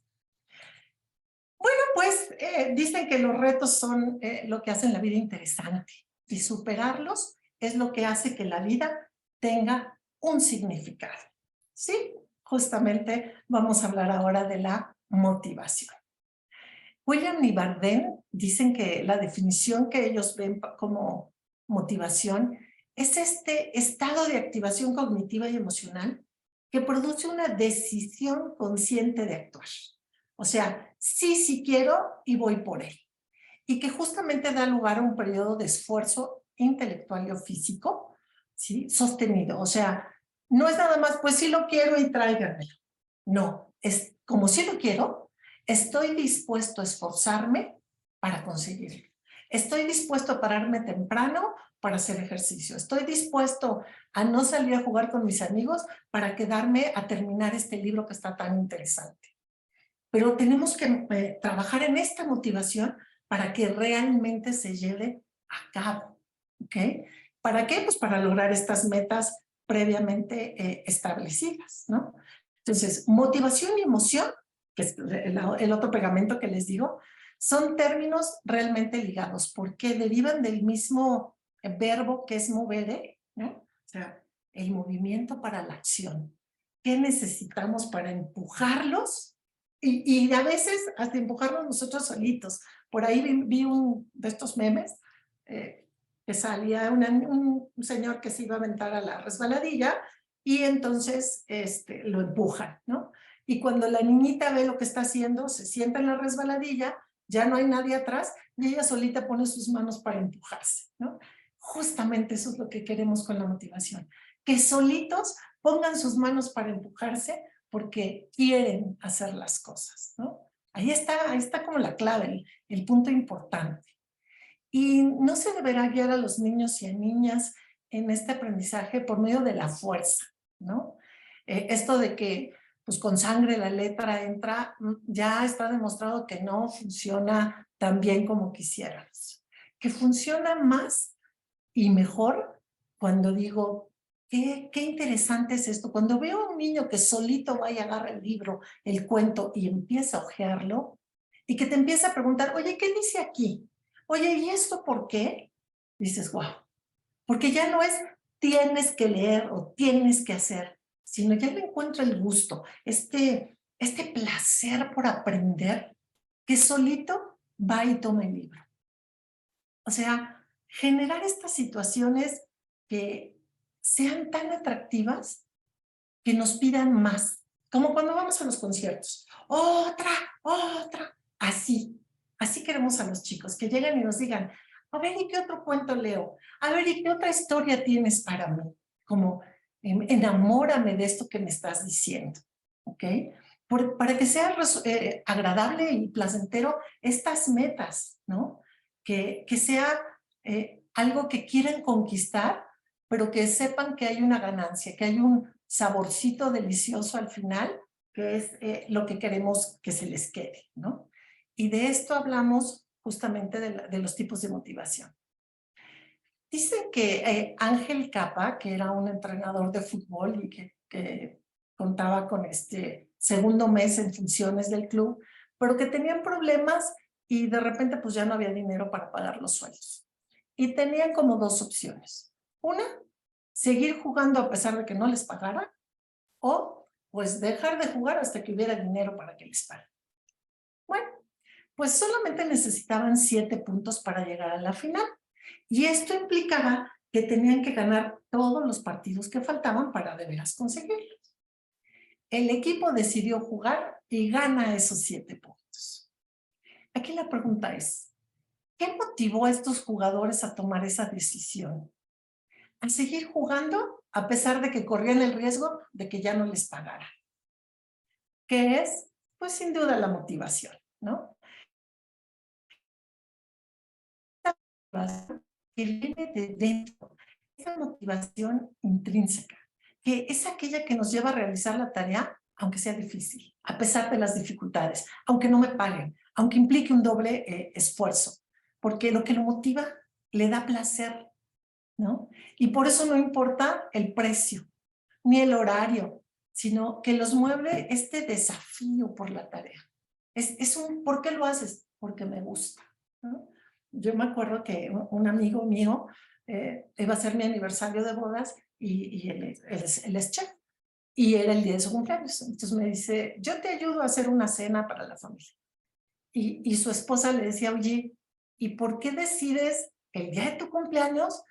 Bueno, pues dicen que los retos son lo que hacen la vida interesante y superarlos es lo que hace que la vida tenga un significado. ¿Sí? Justamente vamos a hablar ahora de la motivación. William y Bardeen dicen que la definición que ellos ven como motivación es este estado de activación cognitiva y emocional que produce una decisión consciente de actuar. O sea, sí quiero y voy por él. Y que justamente da lugar a un periodo de esfuerzo intelectual y o físico, ¿sí? Sostenido. O sea, no es nada más, pues sí lo quiero y tráiganmelo. No, es como sí lo quiero, estoy dispuesto a esforzarme para conseguirlo. Estoy dispuesto a pararme temprano para hacer ejercicio. Estoy dispuesto a no salir a jugar con mis amigos para quedarme a terminar este libro que está tan interesante. Pero tenemos que trabajar en esta motivación para que realmente se lleve a cabo. ¿Ok? ¿Para qué? Pues para lograr estas metas previamente establecidas, ¿no? Entonces, motivación y emoción, que es el otro pegamento que les digo, son términos realmente ligados porque derivan del mismo verbo que es movere, ¿no? O sea, el movimiento para la acción. ¿Qué necesitamos para empujarlos? Y a veces hasta empujarnos nosotros solitos. Por ahí vi un de estos memes que salía un señor que se iba a aventar a la resbaladilla y entonces lo empujan, ¿no? Y cuando la niñita ve lo que está haciendo, se sienta en la resbaladilla, ya no hay nadie atrás y ella solita pone sus manos para empujarse, ¿no? Justamente eso es lo que queremos con la motivación, que solitos pongan sus manos para empujarse porque quieren hacer las cosas, ¿no? Ahí está como la clave, el punto importante. Y no se deberá guiar a los niños y a niñas en este aprendizaje por medio de la fuerza, ¿no? Esto de que pues con sangre la letra entra, ya está demostrado que no funciona tan bien como quisiéramos. Que funciona más y mejor cuando digo, qué interesante es esto. Cuando veo a un niño que solito va y agarra el libro, el cuento y empieza a hojearlo y que te empieza a preguntar, oye, ¿qué dice aquí? Oye, ¿y esto por qué? Dices, wow, porque ya no es tienes que leer o tienes que hacer, sino ya le encuentro el gusto, este placer por aprender que solito va y toma el libro. O sea, generar estas situaciones que sean tan atractivas que nos pidan más, como cuando vamos a los conciertos. Otra, otra, así queremos a los chicos, que lleguen y nos digan, a ver, ¿y qué otro cuento leo? A ver, ¿y qué otra historia tienes para mí? Como, enamórame de esto que me estás diciendo, ¿ok? Para que sea agradable y placentero estas metas, ¿no? Que sea algo que quieran conquistar, pero que sepan que hay una ganancia, que hay un saborcito delicioso al final, que es lo que queremos que se les quede, ¿no? Y de esto hablamos justamente de los tipos de motivación. Dicen que Ángel Capa, que era un entrenador de fútbol y que contaba con este segundo mes en funciones del club, pero que tenían problemas y de repente pues ya no había dinero para pagar los sueldos. Y tenían como dos opciones. Una, seguir jugando a pesar de que no les pagara, o pues dejar de jugar hasta que hubiera dinero para que les paguen. Bueno, pues solamente necesitaban 7 puntos para llegar a la final. Y esto implicaba que tenían que ganar todos los partidos que faltaban para de veras conseguirlos. El equipo decidió jugar y gana esos 7 puntos. Aquí la pregunta es, ¿qué motivó a estos jugadores a tomar esa decisión? A seguir jugando a pesar de que corrían el riesgo de que ya no les pagara. ¿Qué es? Pues sin duda la motivación, ¿no? Que viene de dentro, esa motivación intrínseca, que es aquella que nos lleva a realizar la tarea, aunque sea difícil, a pesar de las dificultades, aunque no me paguen, aunque implique un doble esfuerzo, porque lo que lo motiva le da placer, ¿no? Y por eso no importa el precio, ni el horario, sino que los mueve este desafío por la tarea. ¿Por qué lo haces? Porque me gusta, ¿no? Yo me acuerdo que un amigo mío iba a ser mi aniversario de bodas y él es chef y era el día de su cumpleaños. Entonces me dice, yo te ayudo a hacer una cena para la familia. Y su esposa le decía, oye, ¿y por qué decides el día de tu cumpleaños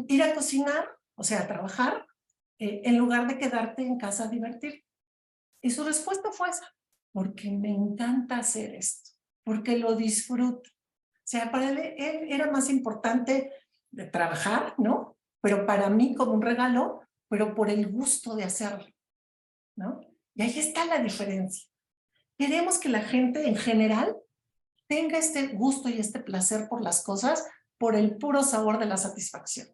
ir a cocinar, o sea, a trabajar, en lugar de quedarte en casa a divertir? Y su respuesta fue esa, porque me encanta hacer esto, porque lo disfruto. O sea, para él era más importante de trabajar, ¿no? Pero para mí como un regalo, pero por el gusto de hacerlo, ¿no? Y ahí está la diferencia. Queremos que la gente en general tenga este gusto y este placer por las cosas, por el puro sabor de la satisfacción.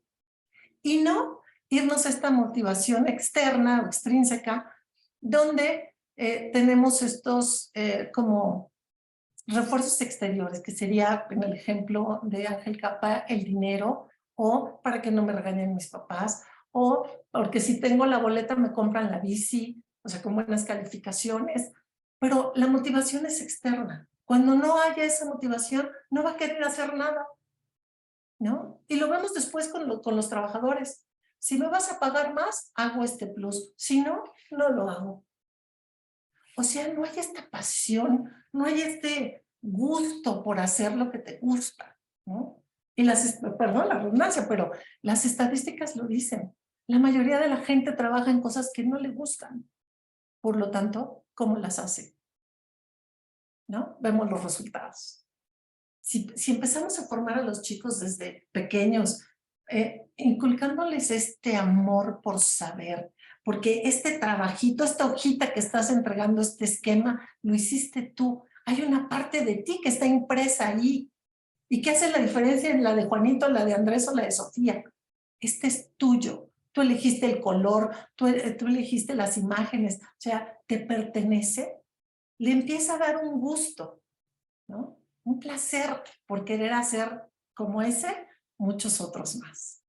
Y no irnos a esta motivación externa o extrínseca, donde tenemos estos como refuerzos exteriores, que sería en el ejemplo de Ángel Capa, el dinero, o para que no me regañen mis papás, o porque si tengo la boleta me compran la bici, o sea, con buenas calificaciones, pero la motivación es externa. Cuando no haya esa motivación, no va a querer hacer nada, ¿no? Y lo vemos después con los trabajadores. Si me vas a pagar más, hago este plus. Si no, no lo hago. O sea, no hay esta pasión, no hay este gusto por hacer lo que te gusta, ¿no? Y perdón la redundancia, pero las estadísticas lo dicen. La mayoría de la gente trabaja en cosas que no le gustan. Por lo tanto, ¿cómo las hace? ¿No? Vemos los resultados. Si empezamos a formar a los chicos desde pequeños, inculcándoles este amor por saber, porque este trabajito, esta hojita que estás entregando, este esquema, lo hiciste tú. Hay una parte de ti que está impresa ahí. ¿Y qué hace la diferencia en la de Juanito, la de Andrés o la de Sofía? Este es tuyo. Tú elegiste el color, tú elegiste las imágenes, o sea, te pertenece. Le empieza a dar un gusto, ¿no? Un placer por querer hacer como ese, muchos otros más.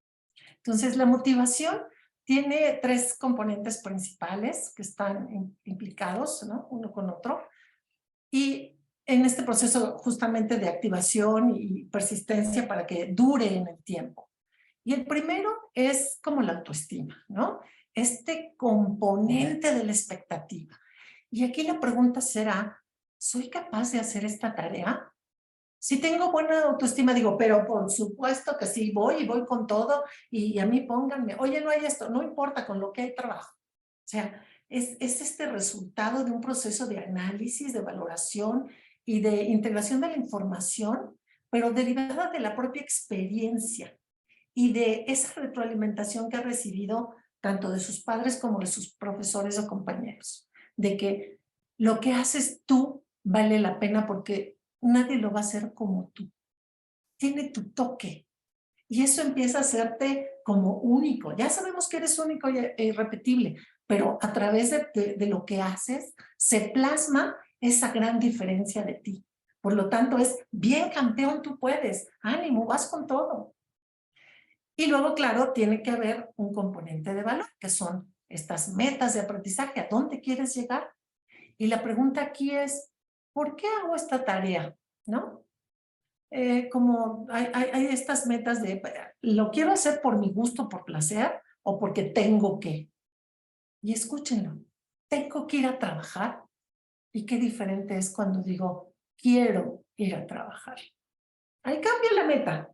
Entonces, la motivación tiene 3 componentes principales que están implicados, ¿no? Uno con otro. Y en este proceso justamente de activación y persistencia para que dure en el tiempo. Y el primero es como la autoestima, ¿no? Este componente de la expectativa. Y aquí la pregunta será, ¿soy capaz de hacer esta tarea? Si tengo buena autoestima, digo, pero por supuesto que sí, voy y voy con todo y a mí pónganme, oye, no hay esto, no importa, con lo que hay trabajo. O sea, es este resultado de un proceso de análisis, de valoración y de integración de la información, pero derivada de la propia experiencia y de esa retroalimentación que ha recibido tanto de sus padres como de sus profesores o compañeros, de que lo que haces tú vale la pena porque nadie lo va a hacer como tú. Tiene tu toque. Y eso empieza a hacerte como único. Ya sabemos que eres único e irrepetible, pero a través de lo que haces, se plasma esa gran diferencia de ti. Por lo tanto, es bien campeón, tú puedes. Ánimo, vas con todo. Y luego, claro, tiene que haber un componente de valor, que son estas metas de aprendizaje. ¿A dónde quieres llegar? Y la pregunta aquí es, ¿por qué hago esta tarea? ¿No? Como hay estas metas de, ¿lo quiero hacer por mi gusto, por placer o porque tengo que? Y escúchenlo, tengo que ir a trabajar. ¿Y qué diferente es cuando digo, quiero ir a trabajar? Ahí cambia la meta.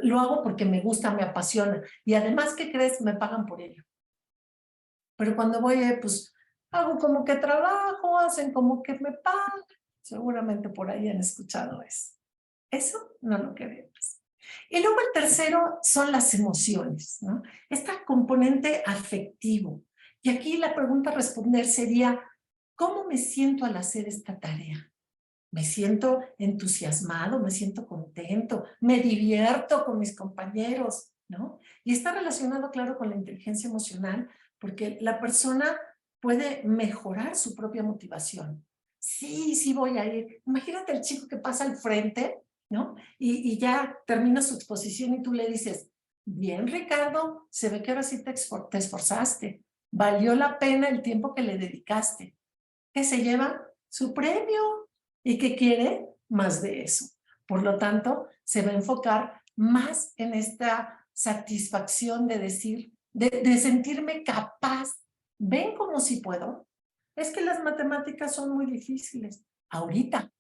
Lo hago porque me gusta, me apasiona. Y además, ¿qué crees? Me pagan por ello. Pero cuando voy, pues, hago como que trabajo, hacen como que me pagan. Seguramente por ahí han escuchado eso. Eso no lo queremos. Y luego el tercero son las emociones, ¿no? Este componente afectivo. Y aquí la pregunta a responder sería, ¿cómo me siento al hacer esta tarea? Me siento entusiasmado, me siento contento, me divierto con mis compañeros, ¿no? Y está relacionado, claro, con la inteligencia emocional, porque la persona puede mejorar su propia motivación. Sí, sí voy a ir. Imagínate el chico que pasa al frente, ¿no? Y ya termina su exposición y tú le dices, bien, Ricardo, se ve que ahora sí te esforzaste. Valió la pena el tiempo que le dedicaste. ¿Qué se lleva? Su premio. ¿Y qué quiere? Más de eso. Por lo tanto, se va a enfocar más en esta satisfacción de decir, de sentirme capaz. ¿Ven cómo si puedo? Es que las matemáticas son muy difíciles. Ahorita,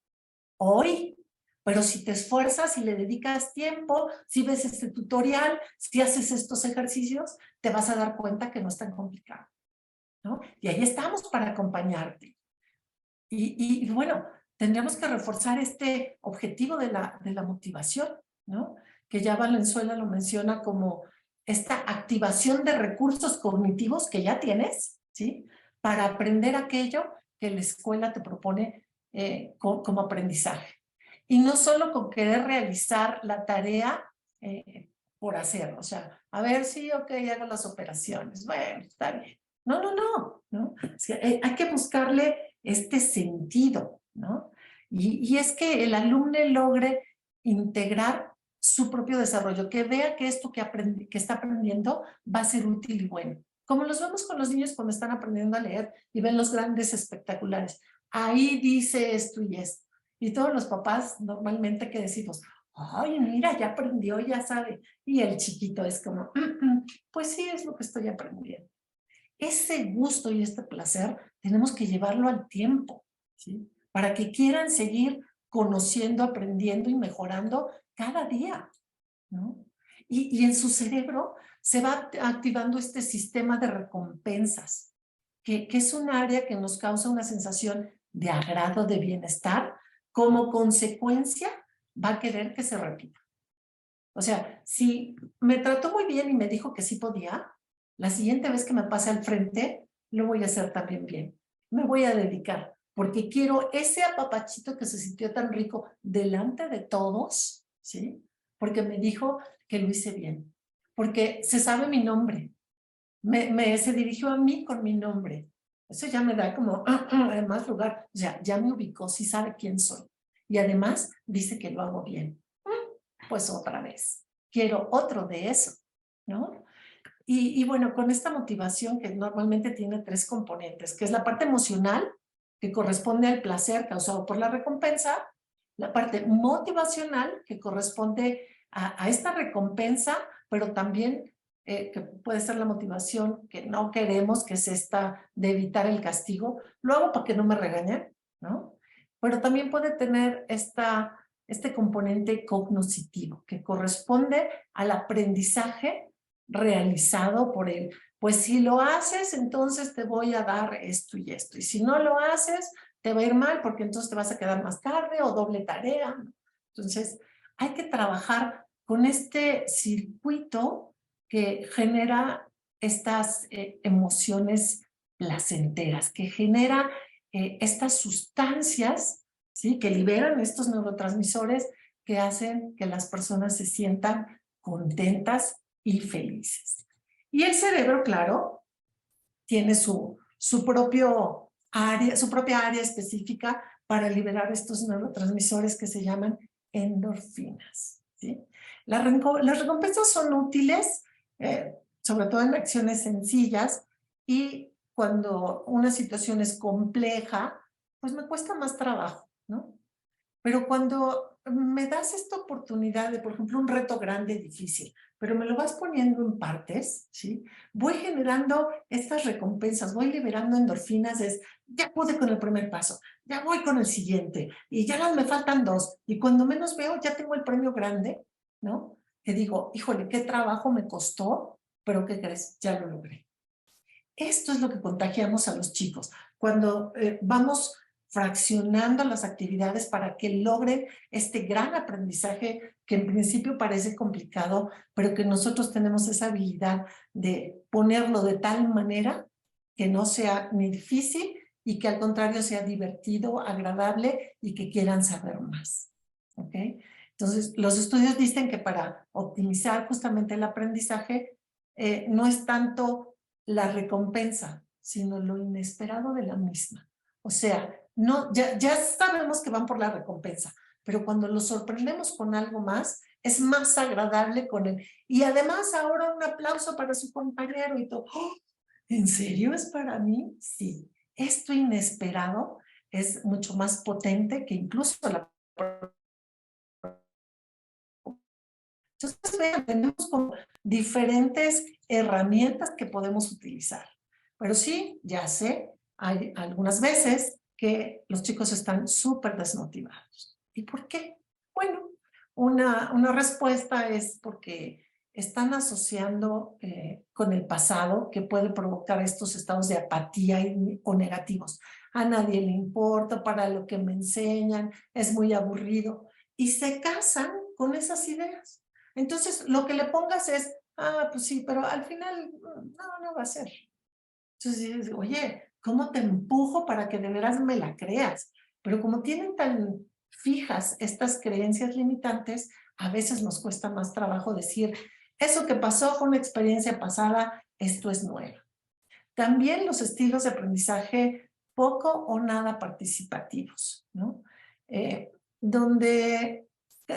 hoy. Pero si te esfuerzas y le dedicas tiempo, si ves este tutorial, si haces estos ejercicios, te vas a dar cuenta que no es tan complicado, ¿no? Y ahí estamos para acompañarte. Y bueno, tendríamos que reforzar este objetivo de la motivación, ¿no? Que ya Valenzuela lo menciona como esta activación de recursos cognitivos que ya tienes, ¿sí? Para aprender aquello que la escuela te propone como aprendizaje. Y no solo con querer realizar la tarea por hacer, o sea, a ver si, ok, hago las operaciones, bueno, está bien. No, no, no, ¿no? O sea, hay que buscarle este sentido, ¿no? Y es que el alumno logre integrar su propio desarrollo, que vea que esto que está aprendiendo va a ser útil y bueno. Como los vemos con los niños cuando están aprendiendo a leer y ven los grandes espectaculares. Ahí dice esto y esto. Y todos los papás normalmente que decimos, ay, mira, ya aprendió, ya sabe. Y el chiquito es como, pues sí, es lo que estoy aprendiendo. Ese gusto y este placer tenemos que llevarlo al tiempo, ¿sí? Para que quieran seguir conociendo, aprendiendo y mejorando cada día, ¿no? Y en su cerebro se va activando este sistema de recompensas, que es un área que nos causa una sensación de agrado, de bienestar. Como consecuencia, va a querer que se repita. O sea, si me trató muy bien y me dijo que sí podía, la siguiente vez que me pase al frente, lo voy a hacer también bien. Me voy a dedicar, porque quiero ese apapachito que se sintió tan rico delante de todos, ¿sí? Porque me dijo que lo hice bien, porque se sabe mi nombre, se dirigió a mí con mi nombre. Eso ya me da como más lugar, o sea, ya me ubicó, sí sabe quién soy. Y además dice que lo hago bien. Pues otra vez, quiero otro de eso, ¿no? Y bueno, con esta motivación que normalmente tiene 3 componentes, que es la parte emocional, que corresponde al placer causado por la recompensa, la parte motivacional, que corresponde a esta recompensa, pero también que puede ser la motivación que no queremos, que es esta de evitar el castigo. Lo hago para que no me regañen, ¿no? Pero también puede tener este componente cognoscitivo, que corresponde al aprendizaje realizado por él. Pues si lo haces, entonces te voy a dar esto y esto. Y si no lo haces, te va a ir mal porque entonces te vas a quedar más tarde o doble tarea. Entonces, hay que trabajar con este circuito que genera estas emociones placenteras, que genera estas sustancias, ¿sí? Que liberan estos neurotransmisores que hacen que las personas se sientan contentas y felices. Y el cerebro, claro, tiene su propia área específica para liberar estos neurotransmisores que se llaman endorfinas, ¿sí? Las recompensas son útiles, sobre todo en acciones sencillas, y cuando una situación es compleja, pues me cuesta más trabajo, ¿no? Pero cuando me das esta oportunidad de, por ejemplo, un reto grande y difícil, pero me lo vas poniendo en partes, ¿sí? Voy generando estas recompensas, voy liberando endorfinas, ya pude con el primer paso, ya voy con el siguiente, y ya me faltan 2, y cuando menos veo, ya tengo el premio grande, ¿no? Que digo, híjole, qué trabajo me costó, pero ¿qué crees? Ya lo logré. Esto es lo que contagiamos a los chicos. Cuando vamos fraccionando las actividades para que logren este gran aprendizaje que en principio parece complicado, pero que nosotros tenemos esa habilidad de ponerlo de tal manera que no sea ni difícil y que al contrario sea divertido, agradable y que quieran saber más. ¿Ok? Entonces, los estudios dicen que para optimizar justamente el aprendizaje no es tanto la recompensa, sino lo inesperado de la misma. O sea, no, ya sabemos que van por la recompensa, pero cuando los sorprendemos con algo más, es más agradable con él. Y además ahora un aplauso para su compañero y todo. ¡Oh! ¿En serio es para mí? Sí. Esto inesperado es mucho más potente que incluso la... Entonces, vean, tenemos como diferentes herramientas que podemos utilizar. Pero sí, ya sé, hay algunas veces que los chicos están súper desmotivados. ¿Y por qué? Bueno, una respuesta es porque están asociando con el pasado que puede provocar estos estados de apatía o negativos. A nadie le importa, para lo que me enseñan, es muy aburrido. Y se casan con esas ideas. Entonces, lo que le pongas es, pues sí, pero al final no va a ser. Entonces, oye, ¿cómo te empujo para que de veras me la creas? Pero como tienen tan fijas estas creencias limitantes, a veces nos cuesta más trabajo decir, eso que pasó fue una experiencia pasada, esto es nuevo. También los estilos de aprendizaje poco o nada participativos, ¿no? Donde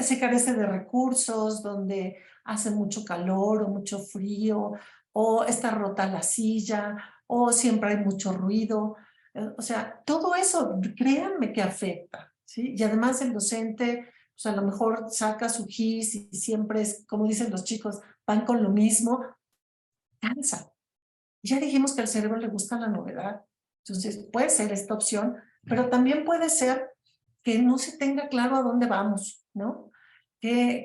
se carece de recursos, donde hace mucho calor o mucho frío, o está rota la silla, o siempre hay mucho ruido. O sea, todo eso, créanme que afecta, ¿sí? Y además el docente, pues a lo mejor saca su gis y siempre es, como dicen los chicos, van con lo mismo, cansa. Ya dijimos que al cerebro le gusta la novedad. Entonces, puede ser esta opción, pero también puede ser que no se tenga claro a dónde vamos, ¿no?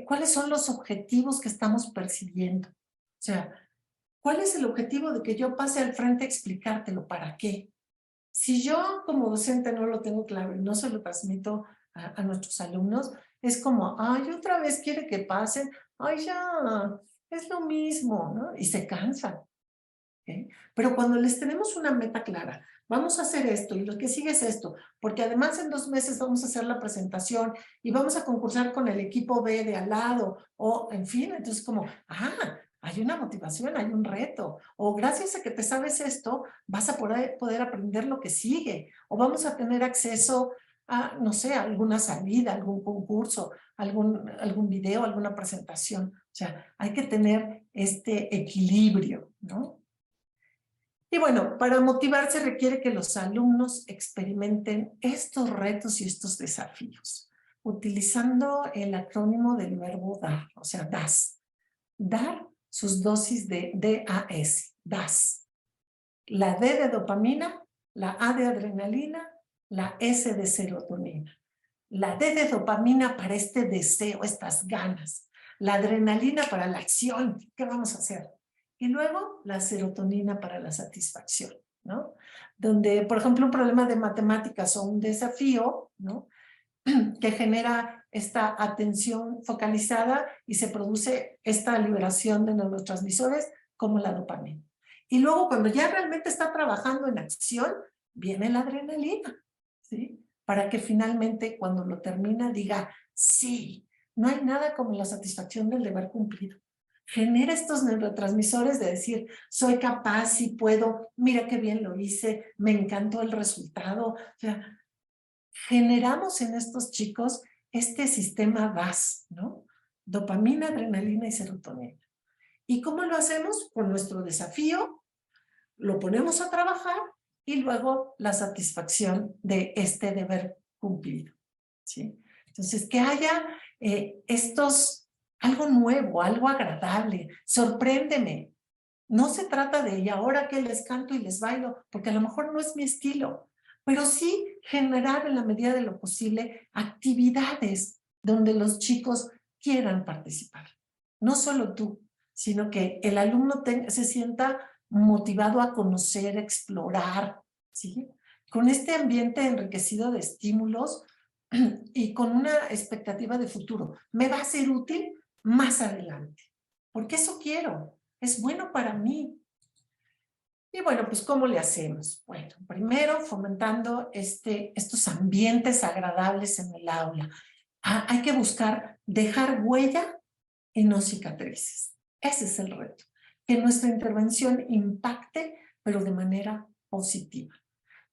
¿Cuáles son los objetivos que estamos persiguiendo? O sea, ¿cuál es el objetivo de que yo pase al frente a explicártelo? ¿Para qué? Si yo como docente no lo tengo claro y no se lo transmito a nuestros alumnos, es como, ay, otra vez quiere que pasen, ay, ya, es lo mismo, ¿no? Y se cansan. ¿Okay? Pero cuando les tenemos una meta clara, vamos a hacer esto y lo que sigue es esto, porque además en 2 meses vamos a hacer la presentación y vamos a concursar con el equipo B de al lado, o en fin, entonces como, hay una motivación, hay un reto, o gracias a que te sabes esto, vas a poder aprender lo que sigue, o vamos a tener acceso a, no sé, alguna salida, algún concurso, algún video, alguna presentación. O sea, hay que tener este equilibrio, ¿no? Y bueno, para motivarse requiere que los alumnos experimenten estos retos y estos desafíos, utilizando el acrónimo del verbo dar, o sea, DAS. Dar sus dosis de DAS, DAS. La D de dopamina, la A de adrenalina, la S de serotonina. La D de dopamina para este deseo, estas ganas. La adrenalina para la acción, ¿qué vamos a hacer? Y luego la serotonina para la satisfacción, ¿no? Donde, por ejemplo, un problema de matemáticas o un desafío, ¿no? Que genera esta atención focalizada y se produce esta liberación de neurotransmisores como la dopamina. Y luego cuando ya realmente está trabajando en acción, viene la adrenalina, ¿sí? Para que finalmente cuando lo termina diga, sí, no hay nada como la satisfacción del deber cumplido. Genera estos neurotransmisores de decir, soy capaz, sí puedo, mira qué bien lo hice, me encantó el resultado. O sea, generamos en estos chicos este sistema DAS, ¿no? Dopamina, adrenalina y serotonina. ¿Y cómo lo hacemos? Con nuestro desafío, lo ponemos a trabajar y luego la satisfacción de este deber cumplido, ¿sí? Entonces, que haya algo nuevo, algo agradable, sorpréndeme. No se trata de, y ahora que les canto y les bailo, porque a lo mejor no es mi estilo, pero sí generar en la medida de lo posible actividades donde los chicos quieran participar. No solo tú, sino que el alumno se sienta motivado a conocer, explorar, ¿sí? Con este ambiente enriquecido de estímulos y con una expectativa de futuro. Me va a ser útil más adelante, porque eso quiero, es bueno para mí. Y bueno, pues ¿cómo le hacemos? Bueno, primero fomentando estos ambientes agradables en el aula. Hay que buscar dejar huella y no cicatrices. Ese es el reto. Que nuestra intervención impacte, pero de manera positiva.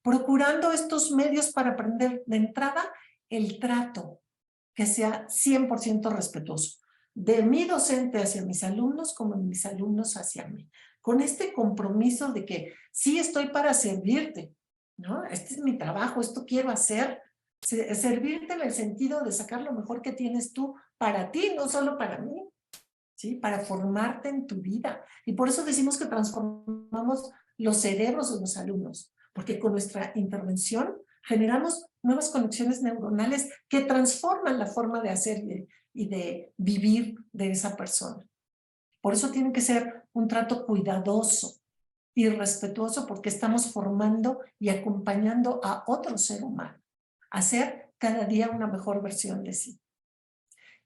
Procurando estos medios para aprender de entrada el trato que sea 100% respetuoso. De mi docente hacia mis alumnos como de mis alumnos hacia mí. Con este compromiso de que sí estoy para servirte, ¿no? Este es mi trabajo, esto quiero hacer. Servirte en el sentido de sacar lo mejor que tienes tú para ti, no solo para mí, ¿sí? Para formarte en tu vida. Y por eso decimos que transformamos los cerebros de los alumnos, porque con nuestra intervención generamos nuevas conexiones neuronales que transforman la forma de hacer y de vivir de esa persona. Por eso tiene que ser un trato cuidadoso y respetuoso, porque estamos formando y acompañando a otro ser humano a ser cada día una mejor versión de sí.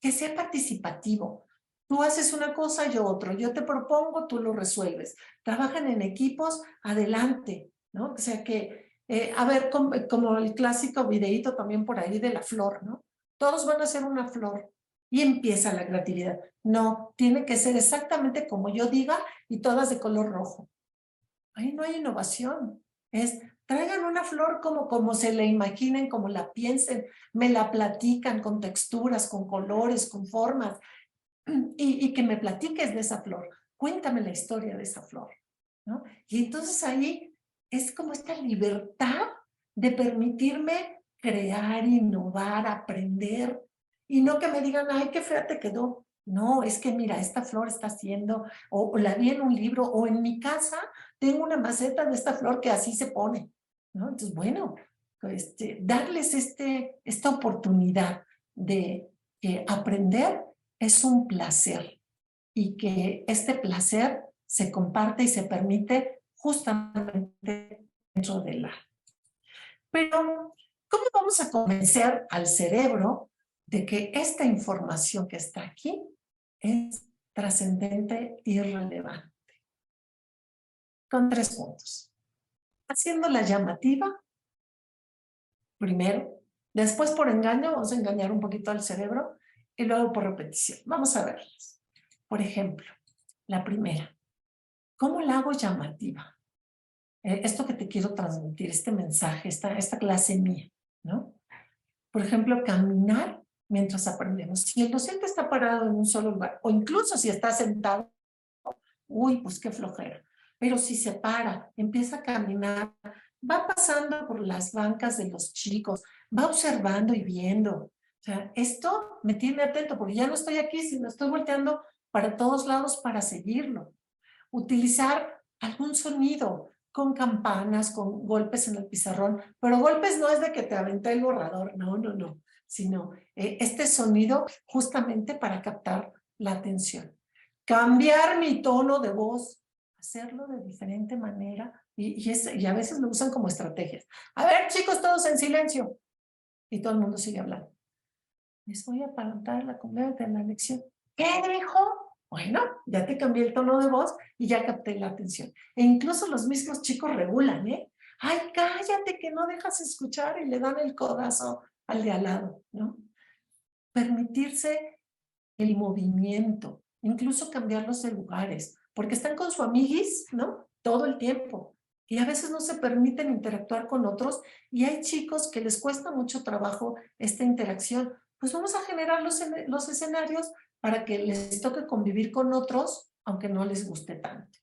Que sea participativo. Tú haces una cosa, yo otro. Yo te propongo, tú lo resuelves. Trabajan en equipos, adelante, ¿no? O sea que, a ver, como el clásico videíto también por ahí de la flor, ¿no? Todos van a hacer una flor y empieza la creatividad. No, tiene que ser exactamente como yo diga y todas de color rojo. Ahí no hay innovación. Traigan una flor como se la imaginen, como la piensen, me la platican con texturas, con colores, con formas, y que me platiques de esa flor. Cuéntame la historia de esa flor, ¿no? Y entonces ahí es como esta libertad de permitirme crear, innovar, aprender, y no que me digan, ay, qué fea te quedó. No, es que mira, esta flor está haciendo, o la vi en un libro, o en mi casa tengo una maceta de esta flor que así se pone, ¿no? Entonces, bueno, darles esta oportunidad de que aprender es un placer y que este placer se comparte y se permite justamente dentro de la. Pero, ¿cómo vamos a convencer al cerebro de que esta información que está aquí es trascendente y relevante? Con 3 puntos. Haciéndola llamativa, primero. Después por engaño, vamos a engañar un poquito al cerebro. Y luego por repetición. Vamos a verlas. Por ejemplo, la primera. ¿Cómo la hago llamativa? Esto que te quiero transmitir, este mensaje, esta clase mía, ¿no? Por ejemplo, caminar mientras aprendemos. Si el docente está parado en un solo lugar, o incluso si está sentado, uy, pues qué flojera. Pero si se para, empieza a caminar, va pasando por las bancas de los chicos, va observando y viendo. O sea, esto me tiene atento, porque ya no estoy aquí, sino estoy volteando para todos lados para seguirlo. Utilizar algún sonido, con campanas, con golpes en el pizarrón, pero golpes no es de que te aventé el borrador, no, no, no, sino este sonido justamente para captar la atención. Cambiar mi tono de voz, hacerlo de diferente manera, y a veces lo usan como estrategias. A ver, chicos, todos en silencio. Y todo el mundo sigue hablando. Les voy a apalancar la comida de la lección. ¿Qué dijo? Bueno, ya te cambié el tono de voz y ya capté la atención. E incluso los mismos chicos regulan, ¿eh? Ay, cállate que no dejas escuchar, y le dan el codazo al de al lado, ¿no? Permitirse el movimiento, incluso cambiarlos de lugares, porque están con su amiguis, ¿no? Todo el tiempo. Y a veces no se permiten interactuar con otros, y hay chicos que les cuesta mucho trabajo esta interacción. Pues vamos a generar los escenarios para que les toque convivir con otros, aunque no les guste tanto,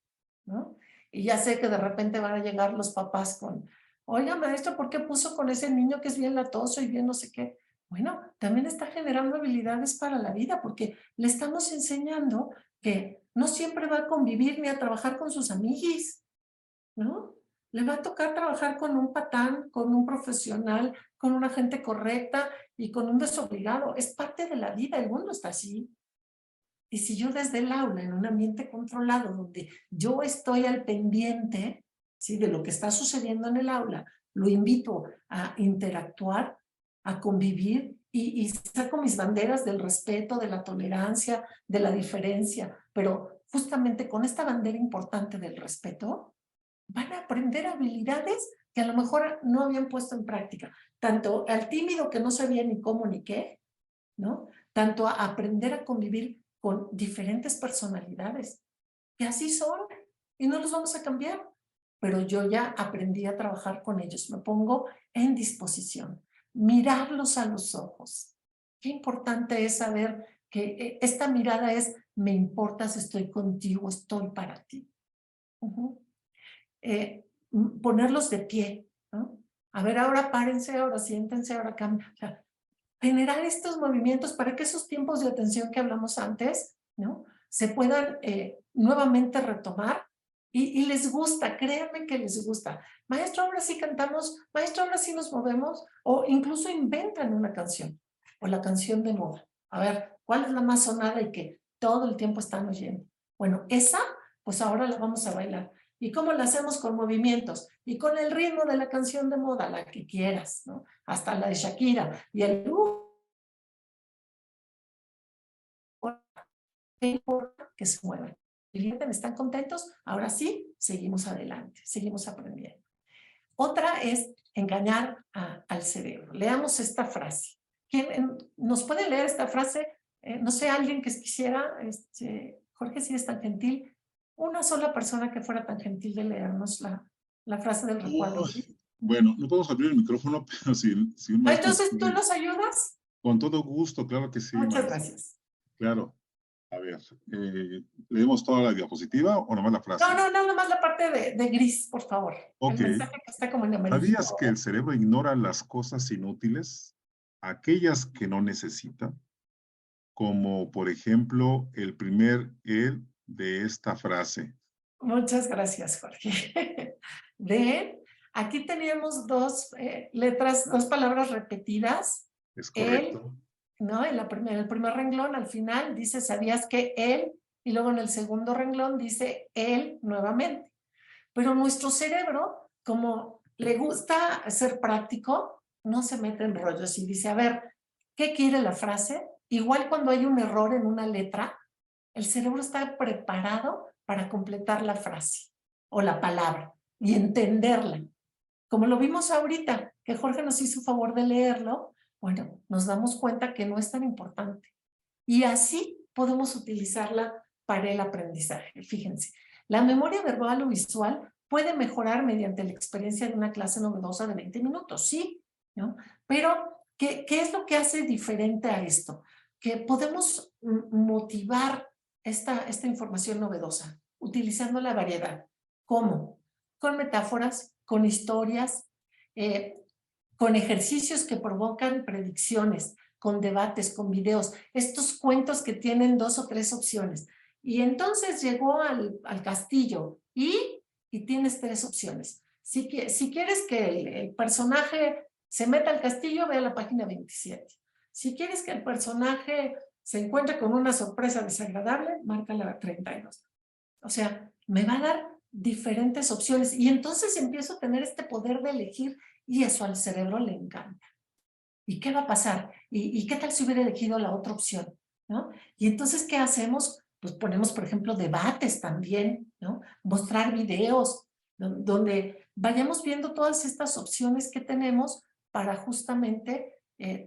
¿no? Y ya sé que de repente van a llegar los papás con, oiga, maestro, ¿por qué puso con ese niño que es bien latoso y bien no sé qué? Bueno, también está generando habilidades para la vida, porque le estamos enseñando que no siempre va a convivir ni a trabajar con sus amiguis, ¿no? Le va a tocar trabajar con un patán, con un profesional, con una gente correcta y con un desobligado. Es parte de la vida, el mundo está así. Y si yo desde el aula, en un ambiente controlado, donde yo estoy al pendiente, ¿sí?, de lo que está sucediendo en el aula, lo invito a interactuar, a convivir, y saco mis banderas del respeto, de la tolerancia, de la diferencia, pero justamente con esta bandera importante del respeto, van a aprender habilidades que a lo mejor no habían puesto en práctica. Tanto al tímido que no sabía ni cómo ni qué, ¿no? Tanto a aprender a convivir con diferentes personalidades, que así son, y no los vamos a cambiar. Pero yo ya aprendí a trabajar con ellos, me pongo en disposición, mirarlos a los ojos. Qué importante es saber que esta mirada es, me importas, estoy contigo, estoy para ti. Ponerlos de pie, ¿no? A ver, ahora párense, ahora siéntense, ahora cambien. O sea, generar estos movimientos para que esos tiempos de atención que hablamos antes, ¿no?, se puedan nuevamente retomar, y les gusta, créanme que les gusta. Maestro, ahora sí cantamos, maestro, ahora sí nos movemos, o incluso inventan una canción, o la canción de moda. A ver, ¿cuál es la más sonada y que todo el tiempo están oyendo? Bueno, esa, pues ahora la vamos a bailar. ¿Y cómo la hacemos? Con movimientos y con el ritmo de la canción de moda, la que quieras, ¿no? Hasta la de Shakira. Y el que se muevan. ¿Están contentos? Ahora sí, seguimos adelante, seguimos aprendiendo. Otra es engañar al cerebro. Leamos esta frase. ¿Quién nos puede leer esta frase? No sé, alguien que quisiera, Jorge, si es tan gentil, una sola persona que fuera tan gentil de leernos la frase del recuadro. Bueno, no podemos abrir el micrófono, pero si un maestro... Entonces, ¿tú nos ayudas? Con todo gusto, claro que sí. Muchas gracias. Claro. A ver, ¿leemos toda la diapositiva o nomás la frase? No, nomás la parte de gris, por favor. Ok. El mensaje que está como en amarillo. ¿Sabías que el cerebro ignora las cosas inútiles, aquellas que no necesita? Como, por ejemplo, el primer "el" de esta frase. Muchas gracias, Jorge. Ven, aquí teníamos dos letras, dos palabras repetidas. Es correcto. ¿no? En el primer renglón, al final, dice, ¿sabías que él? Y luego en el segundo renglón dice, él nuevamente. Pero nuestro cerebro, como le gusta ser práctico, no se mete en rollos y dice, a ver, ¿qué quiere la frase? Igual cuando hay un error en una letra, el cerebro está preparado para completar la frase o la palabra y entenderla. Como lo vimos ahorita, que Jorge nos hizo favor de leerlo, bueno, nos damos cuenta que no es tan importante. Y así podemos utilizarla para el aprendizaje. Fíjense, la memoria verbal o visual puede mejorar mediante la experiencia de una clase novedosa de 20 minutos, sí, ¿no? Pero, ¿qué es lo que hace diferente a esto? Que podemos motivar esta información novedosa utilizando la variedad. ¿Cómo? Con metáforas, con historias, con ejercicios que provocan predicciones, con debates, con videos, estos cuentos que tienen 2 o 3 opciones. Y entonces llegó al castillo y tienes 3 opciones. Si quieres que el personaje se meta al castillo, ve a la página 27. Si quieres que el personaje se encuentre con una sorpresa desagradable, marca la 32. O sea, me va a dar diferentes opciones y entonces empiezo a tener este poder de elegir y eso al cerebro le encanta. ¿Y qué va a pasar? ¿Y qué tal si hubiera elegido la otra opción? ¿No? Y entonces, ¿qué hacemos? Pues ponemos, por ejemplo, debates también, ¿no? Mostrar videos donde vayamos viendo todas estas opciones que tenemos para justamente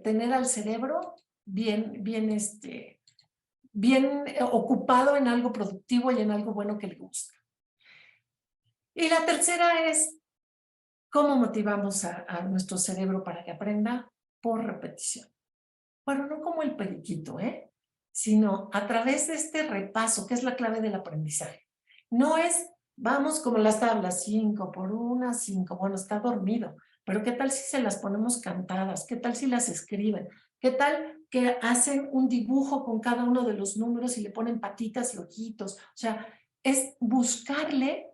tener al cerebro bien ocupado en algo productivo y en algo bueno que le gusta. Y la tercera es, ¿cómo motivamos a nuestro cerebro para que aprenda? Por repetición. Bueno, no como el periquito, sino a través de este repaso, que es la clave del aprendizaje. No es, vamos como las tablas, 5 por 1, 5. Bueno, está dormido, pero ¿qué tal si se las ponemos cantadas? ¿Qué tal si las escriben? ¿Qué tal que hacen un dibujo con cada uno de los números y le ponen patitas y ojitos? O sea, es buscarle,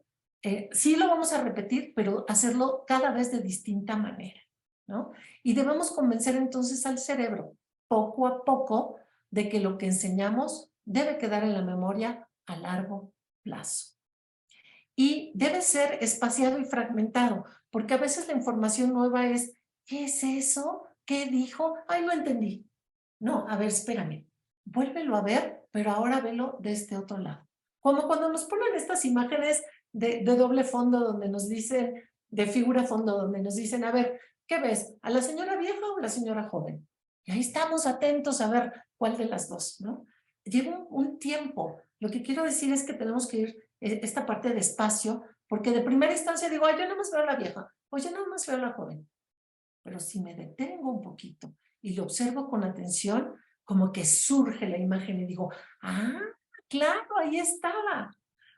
sí lo vamos a repetir, pero hacerlo cada vez de distinta manera, ¿no? Y debemos convencer entonces al cerebro poco a poco de que lo que enseñamos debe quedar en la memoria a largo plazo. Y debe ser espaciado y fragmentado, porque a veces la información nueva es, ¿qué es eso? ¿Qué dijo? ¡Ay, no entendí! No, a ver, espérame. Vuélvelo a ver, pero ahora velo de este otro lado. Como cuando nos ponen estas imágenes de doble fondo donde nos dicen, de figura fondo, donde nos dicen, a ver, ¿qué ves? ¿A la señora vieja o a la señora joven? Y ahí estamos atentos a ver cuál de las dos, ¿no? Lleva un tiempo. Lo que quiero decir es que tenemos que ir esta parte despacio, porque de primera instancia digo, ay, yo no más veo a la vieja, o yo no más veo a la joven. Pero si me detengo un poquito y lo observo con atención, como que surge la imagen y digo, ah, claro, ahí estaba.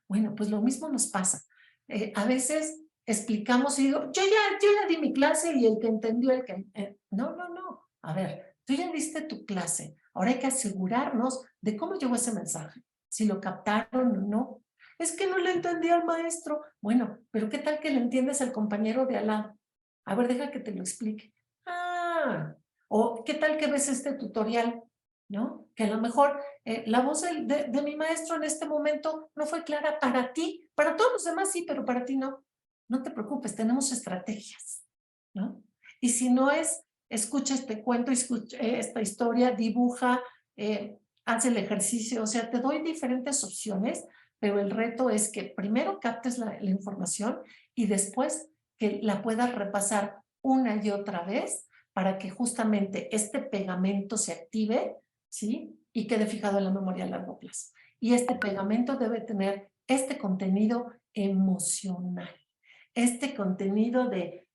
Bueno, pues lo mismo nos pasa. A veces explicamos y digo, yo ya di mi clase y el que entendió, no. A ver, tú ya diste tu clase. Ahora hay que asegurarnos de cómo llegó ese mensaje. Si lo captaron o no. Es que no le entendí al maestro. Bueno, pero ¿qué tal que le entiendes al compañero de al lado? A ver, deja que te lo explique. Ah, o ¿qué tal que ves este tutorial? ¿No? Que a lo mejor la voz de mi maestro en este momento no fue clara para ti, para todos los demás sí, pero para ti no. No te preocupes, tenemos estrategias, ¿no? Y si no es, escucha este cuento, escucha esta historia, dibuja, haz el ejercicio, o sea, te doy diferentes opciones, pero el reto es que primero captes la información y después que la puedas repasar una y otra vez para que justamente este pegamento se active, ¿sí? Y quede fijado en la memoria a largo plazo. Y este pegamento debe tener este contenido emocional, este contenido de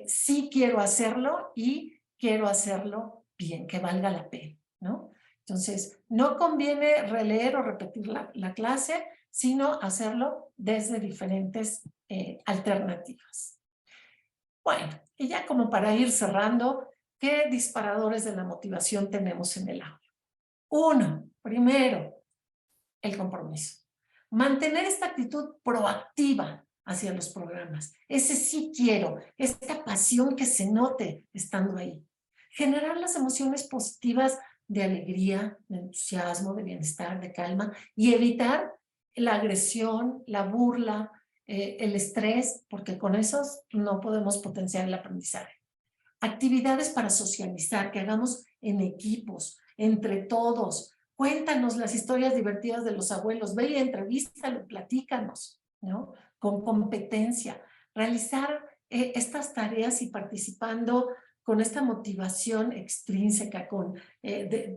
sí quiero hacerlo y quiero hacerlo bien, que valga la pena, ¿no? Entonces, no conviene releer o repetir la clase, sino hacerlo desde diferentes alternativas. Bueno, y ya como para ir cerrando, ¿qué disparadores de la motivación tenemos en el audio? Uno, primero, el compromiso. Mantener esta actitud proactiva hacia los programas. Ese sí quiero, esta pasión que se note estando ahí. Generar las emociones positivas de alegría, de entusiasmo, de bienestar, de calma, y evitar la agresión, la burla, el estrés, porque con esos no podemos potenciar el aprendizaje. Actividades para socializar, que hagamos en equipos, entre todos. Cuéntanos las historias divertidas de los abuelos, ve y entrevístalo, platícanos, ¿no? Con competencia. Realizar estas tareas y participando con esta motivación extrínseca,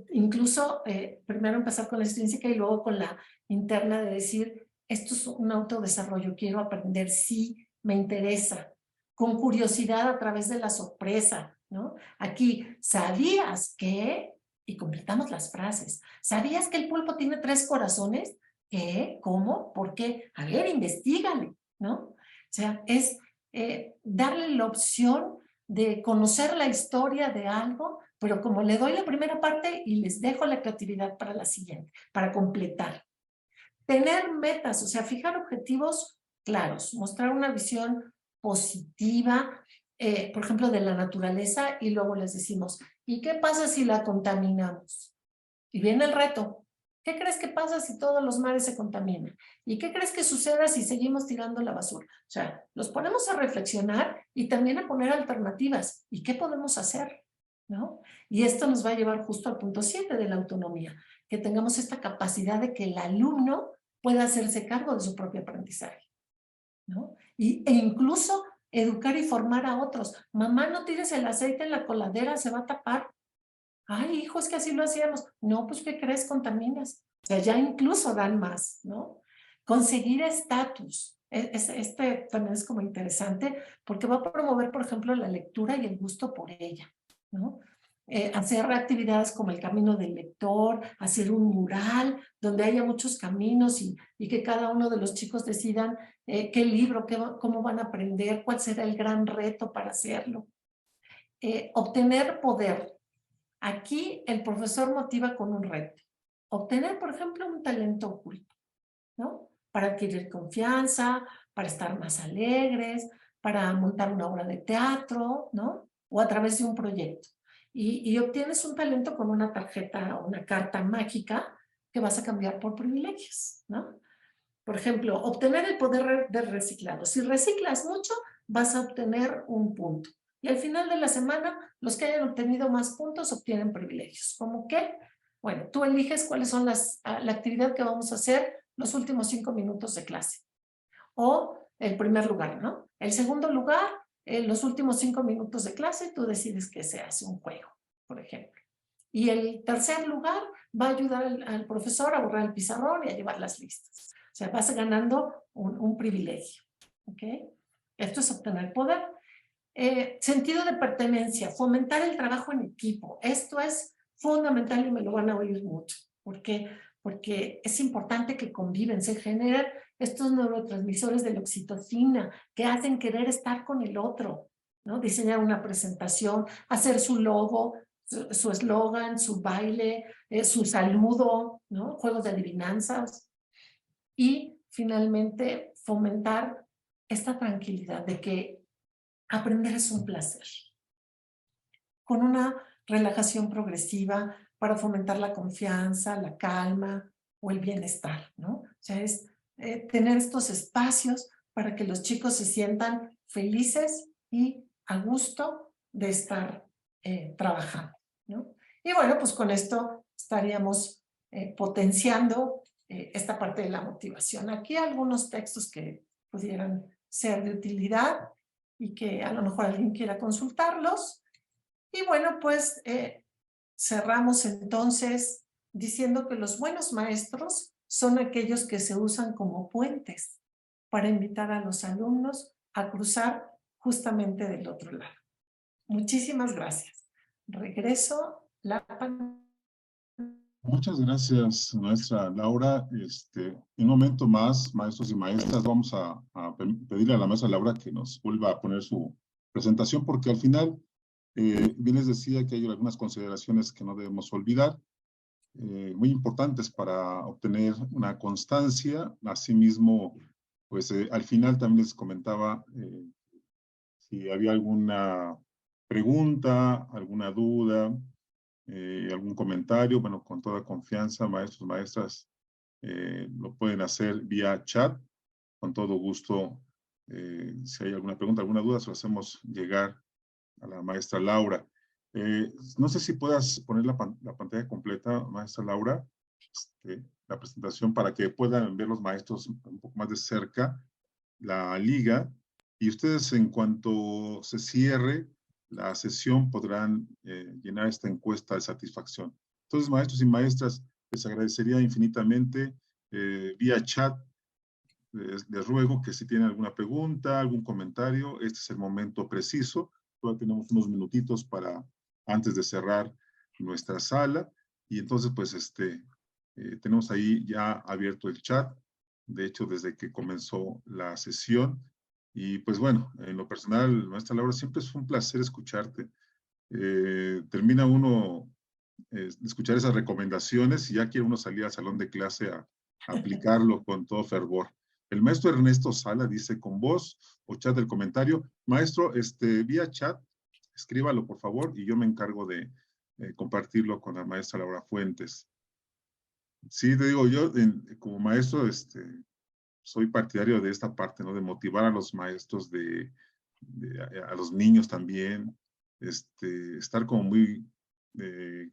incluso primero empezar con la extrínseca y luego con la interna de decir, esto es un autodesarrollo, quiero aprender, sí, me interesa, con curiosidad a través de la sorpresa, ¿no? Aquí, ¿sabías que? Y completamos las frases. ¿Sabías que el pulpo tiene 3 corazones? ¿Qué? ¿Cómo? ¿Por qué? A ver, investígale, ¿no? O sea, es darle la opción de conocer la historia de algo, pero como le doy la primera parte y les dejo la creatividad para la siguiente, para completar. Tener metas, o sea, fijar objetivos claros, mostrar una visión positiva, por ejemplo, de la naturaleza, y luego les decimos, ¿y qué pasa si la contaminamos? Y viene el reto. ¿Qué crees que pasa si todos los mares se contaminan? ¿Y qué crees que suceda si seguimos tirando la basura? O sea, los ponemos a reflexionar y también a poner alternativas. ¿Y qué podemos hacer? ¿No? Y esto nos va a llevar justo al punto 7 de la autonomía, que tengamos esta capacidad de que el alumno pueda hacerse cargo de su propio aprendizaje, ¿no? E incluso educar y formar a otros. Mamá, no tires el aceite en la coladera, se va a tapar. Ay, hijo, es que así lo hacíamos. No, pues, ¿qué crees? Contaminas. O sea, ya incluso dan más, ¿no? Conseguir estatus. Este también es como interesante porque va a promover, por ejemplo, la lectura y el gusto por ella, ¿no? Hacer actividades como el camino del lector, hacer un mural donde haya muchos caminos y que cada uno de los chicos decidan qué libro, cómo van a aprender, cuál será el gran reto para hacerlo. Obtener poder. Aquí el profesor motiva con un reto. Obtener, por ejemplo, un talento oculto, ¿no? Para adquirir confianza, para estar más alegres, para montar una obra de teatro, ¿no? O a través de un proyecto. Y obtienes un talento con una tarjeta o una carta mágica que vas a cambiar por privilegios, ¿no? Por ejemplo, obtener el poder del reciclado. Si reciclas mucho, vas a obtener un punto. Y al final de la semana, los que hayan obtenido más puntos obtienen privilegios. ¿Cómo qué? Bueno, tú eliges cuáles son la actividad que vamos a hacer los últimos 5 minutos de clase. O el primer lugar, ¿no? El segundo lugar, los últimos 5 minutos de clase, tú decides que se hace un juego, por ejemplo. Y el tercer lugar va a ayudar al profesor a borrar el pizarrón y a llevar las listas. O sea, vas ganando un privilegio. ¿Ok? Esto es obtener poder. Sentido de pertenencia, fomentar el trabajo en equipo. Esto es fundamental y me lo van a oír mucho. ¿Por qué? Porque es importante que conviven, se generan estos neurotransmisores de la oxitocina que hacen querer estar con el otro, ¿no? Diseñar una presentación, hacer su logo, su eslogan, su baile, su saludo, ¿no? Juegos de adivinanzas. Y finalmente fomentar esta tranquilidad de que aprender es un placer, con una relajación progresiva para fomentar la confianza, la calma o el bienestar, ¿no? O sea, es tener estos espacios para que los chicos se sientan felices y a gusto de estar trabajando, ¿no? Y bueno, pues con esto estaríamos potenciando esta parte de la motivación. Aquí algunos textos que pudieran ser de utilidad y que a lo mejor alguien quiera consultarlos. Y bueno, pues cerramos entonces diciendo que los buenos maestros son aquellos que se usan como puentes para invitar a los alumnos a cruzar justamente del otro lado. Muchísimas gracias. Regreso la pantalla. Muchas gracias, maestra Laura. En un momento más, maestros y maestras, vamos a pedirle a la maestra Laura que nos vuelva a poner su presentación, porque al final, bien les decía que hay algunas consideraciones que no debemos olvidar, muy importantes para obtener una constancia. Asimismo, pues al final también les comentaba si había alguna pregunta, alguna duda, algún comentario, bueno, con toda confianza, maestros, maestras, lo pueden hacer vía chat. Con todo gusto, si hay alguna pregunta, alguna duda, se lo hacemos llegar a la maestra Laura. No sé si puedas poner la pantalla completa, maestra Laura, la presentación para que puedan ver los maestros un poco más de cerca la liga, y ustedes en cuanto se cierre la sesión podrán llenar esta encuesta de satisfacción. Entonces, maestros y maestras, les agradecería infinitamente vía chat. Les ruego que si tienen alguna pregunta, algún comentario, este es el momento preciso. Todavía tenemos unos minutitos para antes de cerrar nuestra sala, y entonces pues tenemos ahí ya abierto el chat, de hecho desde que comenzó la sesión. Y pues bueno, en lo personal, maestra Laura, siempre es un placer escucharte. Termina uno de escuchar esas recomendaciones y ya quiere uno salir al salón de clase a aplicarlo con todo fervor. El maestro Ernesto Sala dice con voz o chat del comentario. Maestro, vía chat, escríbalo por favor y yo me encargo de compartirlo con la maestra Laura Fuentes. Sí, te digo, yo como maestro soy partidario de esta parte, ¿no? De motivar a los maestros, a los niños también, estar como muy,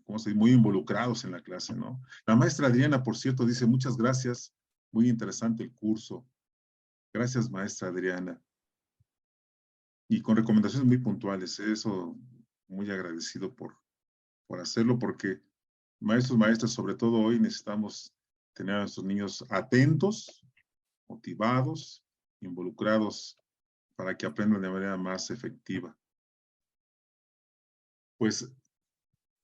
¿cómo se dice? Muy involucrados en la clase, ¿no? La maestra Adriana, por cierto, dice, muchas gracias, muy interesante el curso. Gracias, maestra Adriana. Y con recomendaciones muy puntuales, eso, muy agradecido por hacerlo, porque maestros, maestras, sobre todo hoy necesitamos tener a nuestros niños atentos, motivados, involucrados, para que aprendan de manera más efectiva. Pues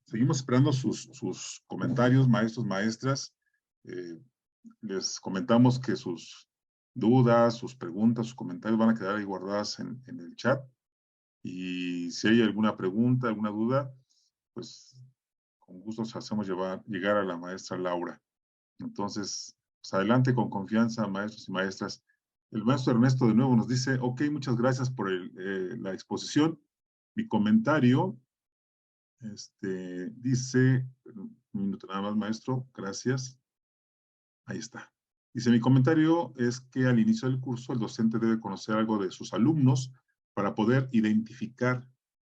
seguimos esperando sus comentarios, maestros, maestras. Les comentamos que sus dudas, sus preguntas, sus comentarios van a quedar ahí guardadas en el chat. Y si hay alguna pregunta, alguna duda, pues con gusto nos hacemos llegar a la maestra Laura. Entonces, pues adelante con confianza, maestros y maestras. El maestro Ernesto de nuevo nos dice, ok, muchas gracias por la exposición. Mi comentario, dice, un minuto nada más, maestro, gracias. Ahí está. Dice, mi comentario es que al inicio del curso el docente debe conocer algo de sus alumnos para poder identificar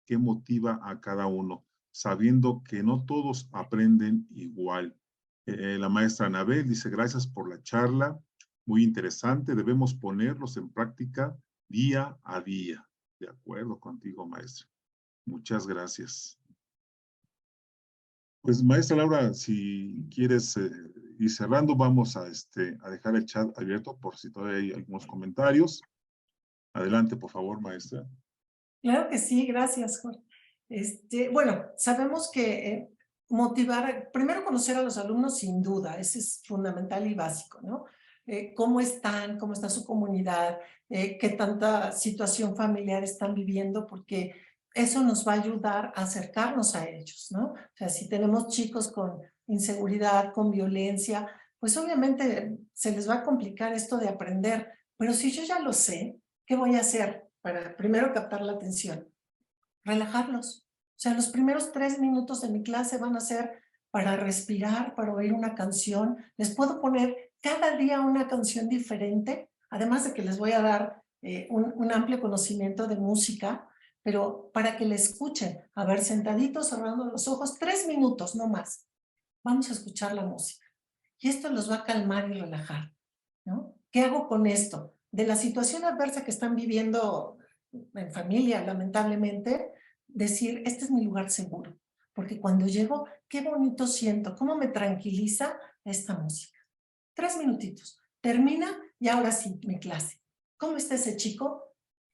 qué motiva a cada uno, sabiendo que no todos aprenden igual. La maestra Anabel dice, gracias por la charla, muy interesante, debemos ponerlos en práctica día a día. De acuerdo contigo, maestra. Muchas gracias. Pues, maestra Laura, si quieres ir cerrando, vamos a dejar el chat abierto por si todavía hay algunos comentarios. Adelante, por favor, maestra. Claro que sí, gracias, Jorge. Bueno, sabemos que motivar, primero conocer a los alumnos sin duda, ese es fundamental y básico, ¿no? ¿Cómo están? ¿Cómo está su comunidad? ¿Qué tanta situación familiar están viviendo? Porque eso nos va a ayudar a acercarnos a ellos, ¿no? O sea, si tenemos chicos con inseguridad, con violencia, pues obviamente se les va a complicar esto de aprender, pero si yo ya lo sé, ¿qué voy a hacer para primero captar la atención? Relajarlos. O sea, los primeros 3 minutos de mi clase van a ser para respirar, para oír una canción. Les puedo poner cada día una canción diferente, además de que les voy a dar un amplio conocimiento de música, pero para que le escuchen. A ver, sentaditos, cerrando los ojos, 3 minutos, no más. Vamos a escuchar la música. Y esto los va a calmar y relajar, ¿no? ¿Qué hago con esto? De la situación adversa que están viviendo en familia, lamentablemente, decir, este es mi lugar seguro. Porque cuando llego, qué bonito siento, cómo me tranquiliza esta música. 3 minutitos. Termina y ahora sí, mi clase. ¿Cómo está ese chico?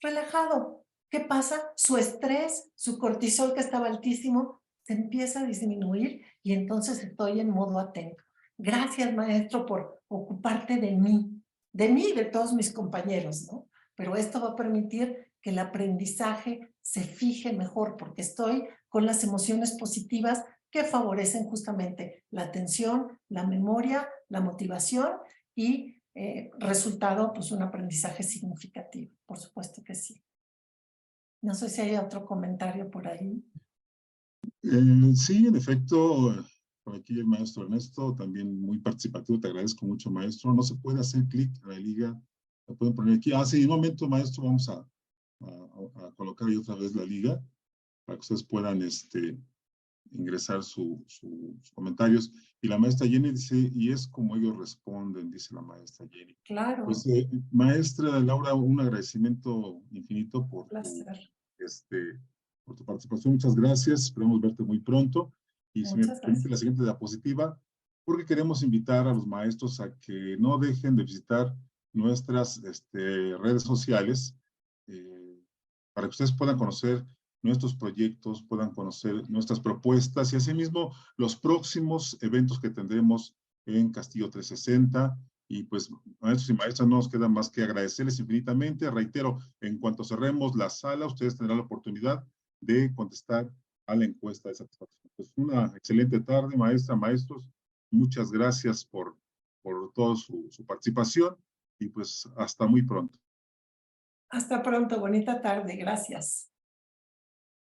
Relajado. ¿Qué pasa? Su estrés, su cortisol que estaba altísimo, se empieza a disminuir y entonces estoy en modo atento. Gracias, maestro, por ocuparte de mí y de todos mis compañeros, ¿no? Pero esto va a permitir que el aprendizaje se fije mejor porque estoy con las emociones positivas que favorecen justamente la atención, la memoria, la motivación y resultado, pues un aprendizaje significativo. Por supuesto que sí. No sé si hay otro comentario por ahí. Sí, en efecto, por aquí el maestro Ernesto, también muy participativo, te agradezco mucho, maestro. No se puede hacer clic a la liga, la pueden poner aquí. Ah, sí, en un momento, maestro, vamos a colocar ahí otra vez la liga para que ustedes puedan ingresar sus comentarios. Y la maestra Jenny dice, y es como ellos responden, dice la maestra Jenny. Pues, Claro, maestra Laura, un agradecimiento infinito un placer. por tu participación. Muchas gracias. Esperamos verte muy pronto. Y si me Muchas permite gracias. la siguiente diapositiva, porque queremos invitar a los maestros a que no dejen de visitar nuestras redes sociales para que ustedes puedan conocer nuestros proyectos, puedan conocer nuestras propuestas y asimismo los próximos eventos que tendremos en Castillo 360. Y pues, maestros y maestras, no nos queda más que agradecerles infinitamente. Reitero, en cuanto cerremos la sala, ustedes tendrán la oportunidad de contestar a la encuesta de satisfacción. Pues una excelente tarde, maestra, maestros. Muchas gracias por toda su participación y pues hasta muy pronto. Hasta pronto, bonita tarde, gracias.